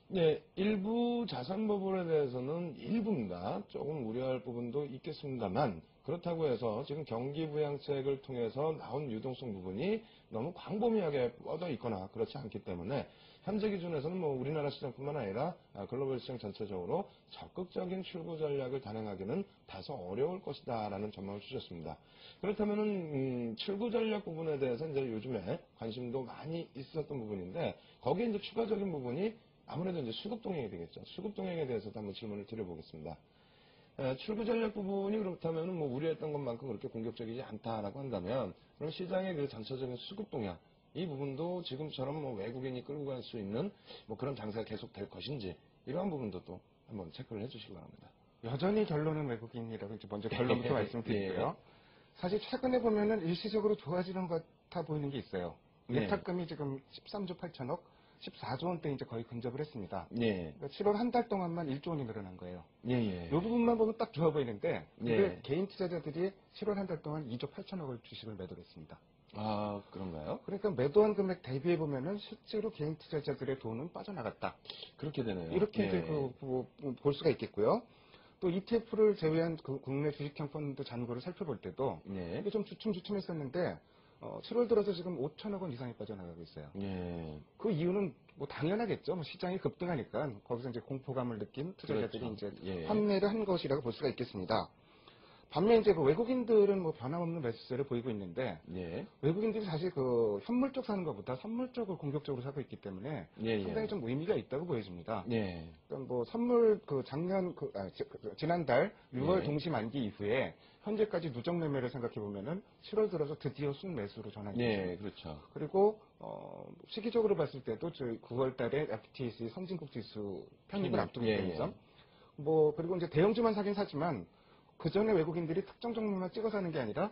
Speaker 1: 네, 일부 자산 부분에 대해서는 일부입니다. 조금 우려할 부분도 있겠습니다만 그렇다고 해서 지금 경기 부양책을 통해서 나온 유동성 부분이 너무 광범위하게 뻗어 있거나 그렇지 않기 때문에 현재 기준에서는 뭐 우리나라 시장뿐만 아니라 글로벌 시장 전체적으로 적극적인 출구 전략을 단행하기는 다소 어려울 것이다라는 전망을 주셨습니다. 그렇다면은 출구 전략 부분에 대해서 이제 요즘에 관심도 많이 있었던 부분인데 거기에 이제 추가적인 부분이 아무래도 이제 수급 동행이 되겠죠. 수급 동행에 대해서도 한번 질문을 드려보겠습니다. 출구 전략 부분이 그렇다면 뭐 우려했던 것만큼 그렇게 공격적이지 않다라고 한다면 그럼 시장의 그 전체적인 수급 동향 이 부분도 지금처럼 뭐 외국인이 끌고 갈 수 있는 뭐 그런 장세가 계속 될 것인지 이러한 부분도 또 한번 체크를 해주시기 바랍니다.
Speaker 6: 여전히 결론은 외국인이라고 이제 먼저 결론부터 말씀드릴게요.
Speaker 1: 예.
Speaker 6: 사실 최근에 보면은 일시적으로 좋아지는 것 같아 보이는 게 있어요.
Speaker 1: 네.
Speaker 6: 예탁금이 지금 13조 8천억, 14조 원대 이제 거의 근접을 했습니다.
Speaker 1: 예.
Speaker 6: 그러니까 7월 한 달 동안만 1조 원이 늘어난 거예요.
Speaker 1: 예, 예.
Speaker 6: 이 부분만 보면 딱 좋아 보이는데 근데
Speaker 1: 예.
Speaker 6: 개인 투자자들이 7월 한 달 동안 2조 8천억을 주식을 매도했습니다.
Speaker 1: 아, 그런가요?
Speaker 6: 그러니까 매도한 금액 대비해 보면은 실제로 개인 투자자들의 돈은 빠져나갔다.
Speaker 1: 그렇게 되네요.
Speaker 6: 이렇게
Speaker 1: 예.
Speaker 6: 이제 볼 수가 있겠고요. 또 ETF를 제외한 그 국내 주식형 펀드 잔고를 살펴볼 때도
Speaker 1: 예.
Speaker 6: 이게 좀 주춤주춤했었는데 7월 들어서 지금 5천억 원 이상이 빠져나가고 있어요.
Speaker 1: 예.
Speaker 6: 그 이유는 뭐 당연하겠죠. 뭐 시장이 급등하니까 거기서 이제 공포감을 느낀 투자자들이
Speaker 1: 그렇죠.
Speaker 6: 이제
Speaker 1: 예.
Speaker 6: 환매를 한 것이라고 볼 수가 있겠습니다. 반면 이제 그 외국인들은 뭐 변함없는 매수세를 보이고 있는데
Speaker 1: 예.
Speaker 6: 외국인들이 사실 그 현물 쪽 사는 것보다 선물 쪽을 공격적으로 사고 있기 때문에
Speaker 1: 예,
Speaker 6: 상당히
Speaker 1: 예.
Speaker 6: 좀 의미가 있다고 보여집니다.
Speaker 1: 예.
Speaker 6: 그러니까 뭐 선물 그 작년 지난달 6월
Speaker 1: 예.
Speaker 6: 동시 만기 이후에 현재까지 누적 매매를 생각해 보면은 7월 들어서 드디어 순매수로 전환이 됐습니다.
Speaker 1: 예, 그렇죠.
Speaker 6: 그리고 시기적으로 봤을 때도 저희 9월 달에 FTSE 선진국 지수 편입을 앞두고
Speaker 1: 예,
Speaker 6: 있다는
Speaker 1: 예.
Speaker 6: 점. 뭐 그리고 이제 대형주만 사긴 사지만 그 전에 외국인들이 특정 종목만 찍어 사는 게 아니라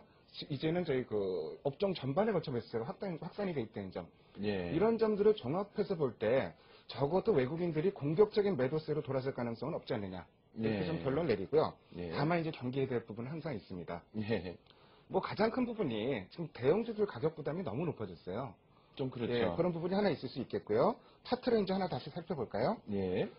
Speaker 6: 이제는 저희 그 업종 전반에 걸쳐 매수세가 확산이 돼 있다는 점.
Speaker 1: 예.
Speaker 6: 이런 점들을 종합해서 볼 때 적어도 외국인들이 공격적인 매도세로 돌아설 가능성은 없지 않느냐. 이렇게
Speaker 1: 예.
Speaker 6: 좀 결론 내리고요.
Speaker 1: 예.
Speaker 6: 다만 이제 경기에 대한 부분은 항상 있습니다.
Speaker 1: 예.
Speaker 6: 뭐 가장 큰 부분이 지금 대형주들 가격 부담이 너무 높아졌어요.
Speaker 1: 좀 그렇죠.
Speaker 6: 예, 그런 부분이 하나 있을 수 있겠고요. 차트를 이제 하나 다시 살펴볼까요?
Speaker 1: 예.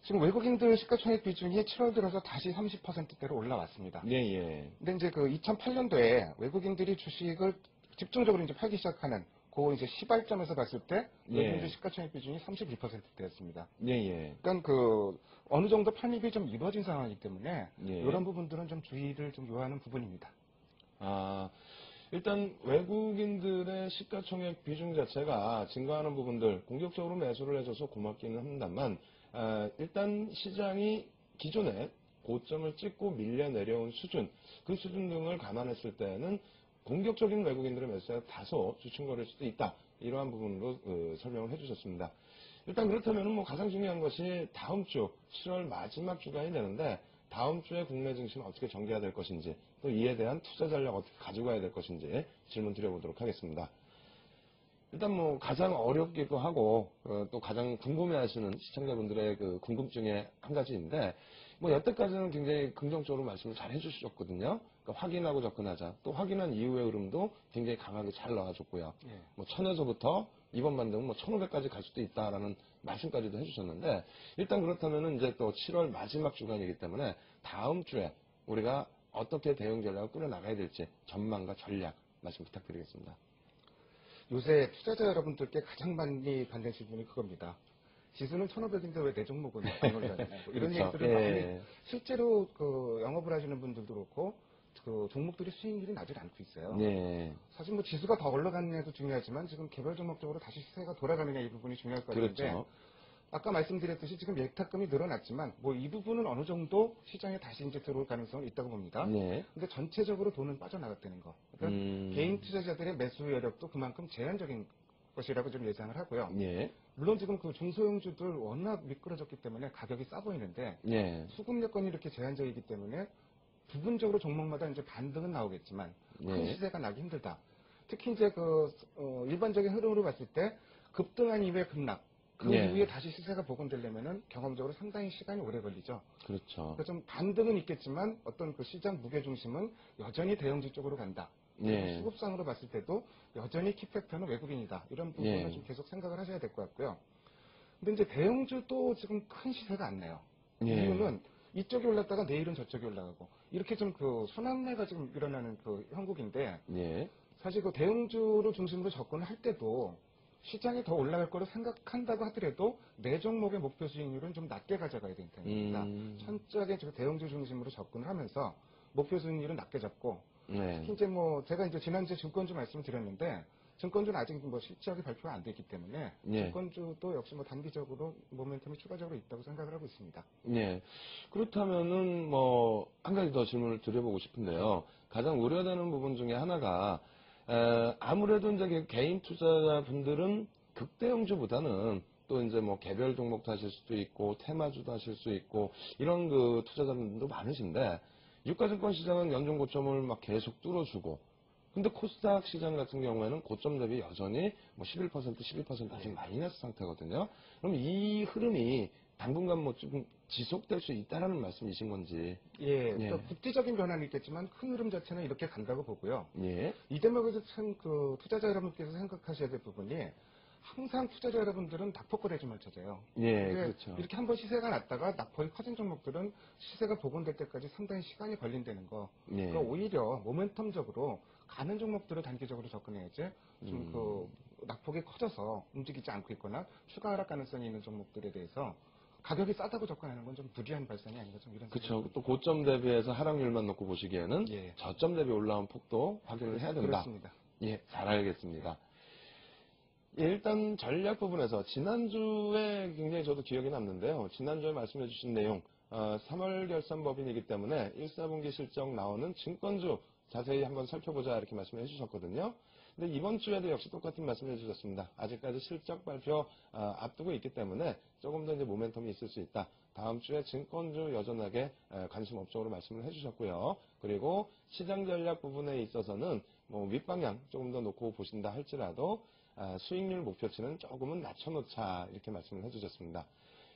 Speaker 6: 지금 외국인들 시가총액 비중이 7월 들어서 다시 30%대로 올라왔습니다.
Speaker 1: 예, 예.
Speaker 6: 근데 이제 그 2008년도에 외국인들이 주식을 집중적으로 이제 팔기 시작하는 그 이제 시발점에서 봤을 때
Speaker 1: 예.
Speaker 6: 외국인들 시가총액 비중이 31%대였습니다.
Speaker 1: 예, 예.
Speaker 6: 그러니까 그 어느 정도 편입이 좀 이루어진 상황이기 때문에
Speaker 1: 예.
Speaker 6: 이런 부분들은 좀 주의를 좀 요하는 부분입니다.
Speaker 1: 아, 일단 외국인들의 시가총액 비중 자체가 증가하는 부분들 공격적으로 매수를 해줘서 고맙기는 합니다만 일단 시장이 기존에 고점을 찍고 밀려 내려온 수준, 그 수준 등을 감안했을 때는 공격적인 외국인들의 매수가 다소 주춤거릴 수도 있다. 이러한 부분으로 설명을 해주셨습니다. 일단 그렇다면 뭐 가장 중요한 것이 다음 주 7월 마지막 주간이 되는데 다음 주에 국내 증시는 어떻게 전개가 될 것인지 또 이에 대한 투자 전략 어떻게 가지고 가야 될 것인지 질문 드려보도록 하겠습니다. 일단 뭐 가장 어렵기도 하고 또 가장 궁금해하시는 시청자분들의 그 궁금증의 한 가지인데 뭐 여태까지는 굉장히 긍정적으로 말씀을 잘 해주셨거든요. 그러니까 확인하고 접근하자. 또 확인한 이후의 흐름도 굉장히 강하게 잘 나와줬고요.
Speaker 6: 예.
Speaker 1: 뭐 1000에서부터 이번만 되면 뭐 1500까지 갈 수도 있다라는 말씀까지도 해주셨는데 일단 그렇다면은 이제 또 7월 마지막 주간이기 때문에 다음 주에 우리가 어떻게 대응 전략을 꾸려나가야 될지 전망과 전략 말씀 부탁드리겠습니다.
Speaker 6: 요새 투자자 여러분들께 가장 많이 받는 질문이 그겁니다. 지수는 1500인데 왜 내 종목은 안 올라가냐. 뭐 이런
Speaker 1: 그렇죠.
Speaker 6: 얘기들을
Speaker 1: 예.
Speaker 6: 많이 실제로 그 영업을 하시는 분들도 그렇고 그 종목들이 수익률이 나질 않고 있어요.
Speaker 1: 네.
Speaker 6: 사실 뭐 지수가 더 올라가느냐도 중요하지만 지금 개별 종목적으로 다시 시세가 돌아가느냐 이 부분이 중요할 것 같은데
Speaker 1: 그렇죠.
Speaker 6: 아까 말씀드렸듯이 지금 예탁금이 늘어났지만 뭐 이 부분은 어느 정도 시장에 다시 이제 들어올 가능성은 있다고 봅니다.
Speaker 1: 네.
Speaker 6: 근데 전체적으로 돈은 빠져나갔다는 거. 그러니까 개인 투자자들의 매수 여력도 그만큼 제한적인 것이라고 좀 예상을 하고요.
Speaker 1: 예.
Speaker 6: 물론 지금 그 중소형주들 워낙 미끄러졌기 때문에 가격이 싸 보이는데
Speaker 1: 예.
Speaker 6: 수급 여건이 이렇게 제한적이기 때문에 부분적으로 종목마다 이제 반등은 나오겠지만 큰
Speaker 1: 예.
Speaker 6: 시세가 나기 힘들다. 특히 이제 그 일반적인 흐름으로 봤을 때 급등한 이후에 급락. 그
Speaker 1: 예.
Speaker 6: 이후에 다시 시세가 복원되려면은 경험적으로 상당히 시간이 오래 걸리죠.
Speaker 1: 그렇죠.
Speaker 6: 그래서 좀 반등은 있겠지만 어떤 그 시장 무게 중심은 여전히 대형주 쪽으로 간다. 그리고
Speaker 1: 예.
Speaker 6: 수급상으로 봤을 때도 여전히 키팩터는 외국인이다. 이런 부분을
Speaker 1: 예.
Speaker 6: 좀 계속 생각을 하셔야 될 것 같고요. 근데 이제 대형주도 지금 큰 시세가 안 나요.
Speaker 1: 예.
Speaker 6: 이유는 이쪽이 올랐다가 내일은 저쪽이 올라가고 이렇게 좀 그 순환매가 지금 일어나는 그 형국인데
Speaker 1: 예.
Speaker 6: 사실 그 대형주를 중심으로 접근을 할 때도 시장이 더 올라갈 거로 생각한다고 하더라도 매 종목의 목표 수익률은 좀 낮게 가져가야 되는 편입니다. 천적인 대형주 중심으로 접근을 하면서 목표 수익률은 낮게 잡고
Speaker 1: 네.
Speaker 6: 특히 이제 뭐 제가 이제 지난주에 증권주 말씀을 드렸는데 증권주는 아직 뭐 실적이 발표가 안 됐기 때문에
Speaker 1: 예.
Speaker 6: 증권주도 역시 뭐 단기적으로 모멘텀이 추가적으로 있다고 생각을 하고 있습니다.
Speaker 1: 예. 그렇다면은 뭐 한 가지 더 질문을 드려보고 싶은데요. 가장 우려되는 부분 중에 하나가 아무래도 이제 개인 투자자분들은 극대형주보다는 또 이제 뭐 개별 종목도 하실 수도 있고 테마주도 하실 수 있고 이런 그 투자자분들도 많으신데 유가증권 시장은 연중 고점을 막 계속 뚫어주고 근데 코스닥 시장 같은 경우에는 고점 대비 여전히 뭐 11%, 12% 아직 마이너스 상태거든요. 그럼 이 흐름이 당분간 뭐 좀 지속될 수 있다라는 말씀이신 건지.
Speaker 6: 예,
Speaker 1: 예.
Speaker 6: 또 국제적인 변화는 있겠지만 큰 흐름 자체는 이렇게 간다고 보고요.
Speaker 1: 예.
Speaker 6: 이 대목에서 참 그 투자자 여러분께서 생각하셔야 될 부분이 항상 투자자 여러분들은 낙폭거래점을 찾아요.
Speaker 1: 예,
Speaker 6: 근데
Speaker 1: 그렇죠.
Speaker 6: 이렇게 한번 시세가 났다가 낙폭이 커진 종목들은 시세가 복원될 때까지 상당히 시간이 걸린다는 거.
Speaker 1: 예.
Speaker 6: 그러니까 오히려 모멘텀적으로 가는 종목들을 단기적으로 접근해야지 좀 그 낙폭이 커져서 움직이지 않고 있거나 추가 하락 가능성이 있는 종목들에 대해서 가격이 싸다고 접근하는 건 좀 무리한 발상이 아닌가 좀 이런
Speaker 1: 그렇죠.
Speaker 6: 생각이
Speaker 1: 또 고점 대비해서 하락률만 놓고 보시기에는
Speaker 6: 예.
Speaker 1: 저점 대비 올라온 폭도 확인을 해야 된다.
Speaker 6: 그렇습니다.
Speaker 1: 예, 잘 알겠습니다. 예, 일단 전략 부분에서 지난주에 굉장히 저도 기억이 남는데요. 지난주에 말씀해 주신 내용 3월 결산 법인이기 때문에 1사분기 실적 나오는 증권주 자세히 한번 살펴보자 이렇게 말씀을 해주셨거든요. 근데 이번 주에도 역시 똑같은 말씀을 해주셨습니다. 아직까지 실적 발표 앞두고 있기 때문에 조금 더 이제 모멘텀이 있을 수 있다. 다음 주에 증권주 여전하게 관심 업종으로 말씀을 해주셨고요. 그리고 시장 전략 부분에 있어서는 뭐 윗방향 조금 더 놓고 보신다 할지라도 수익률 목표치는 조금은 낮춰놓자 이렇게 말씀을 해주셨습니다.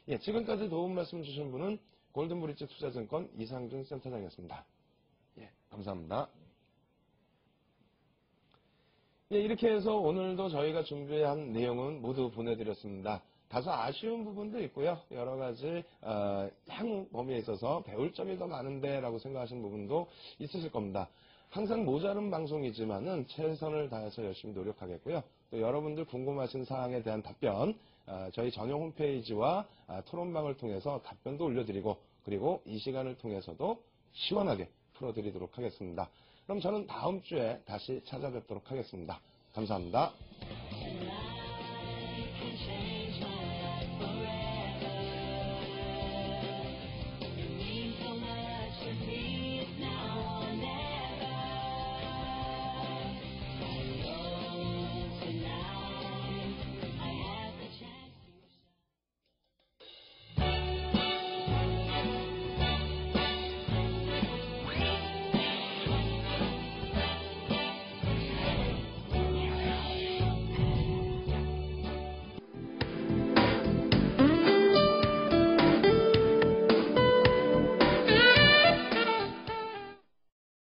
Speaker 1: 예, 지금까지 도움 말씀 주신 분은 골든브리지 투자증권 이상준 센터장이었습니다. 예, 감사합니다. 예, 이렇게 해서 오늘도 저희가 준비한 내용은 모두 보내드렸습니다. 다소 아쉬운 부분도 있고요. 여러 가지 향후 범위에 있어서 배울 점이 더 많은데 라고 생각하시는 부분도 있으실 겁니다. 항상 모자른 방송이지만은 최선을 다해서 열심히 노력하겠고요. 또 여러분들 궁금하신 사항에 대한 답변 저희 전용 홈페이지와 토론방을 통해서 답변도 올려드리고 그리고 이 시간을 통해서도 시원하게 풀어드리도록 하겠습니다. 그럼 저는 다음 주에 다시 찾아뵙도록 하겠습니다. 감사합니다.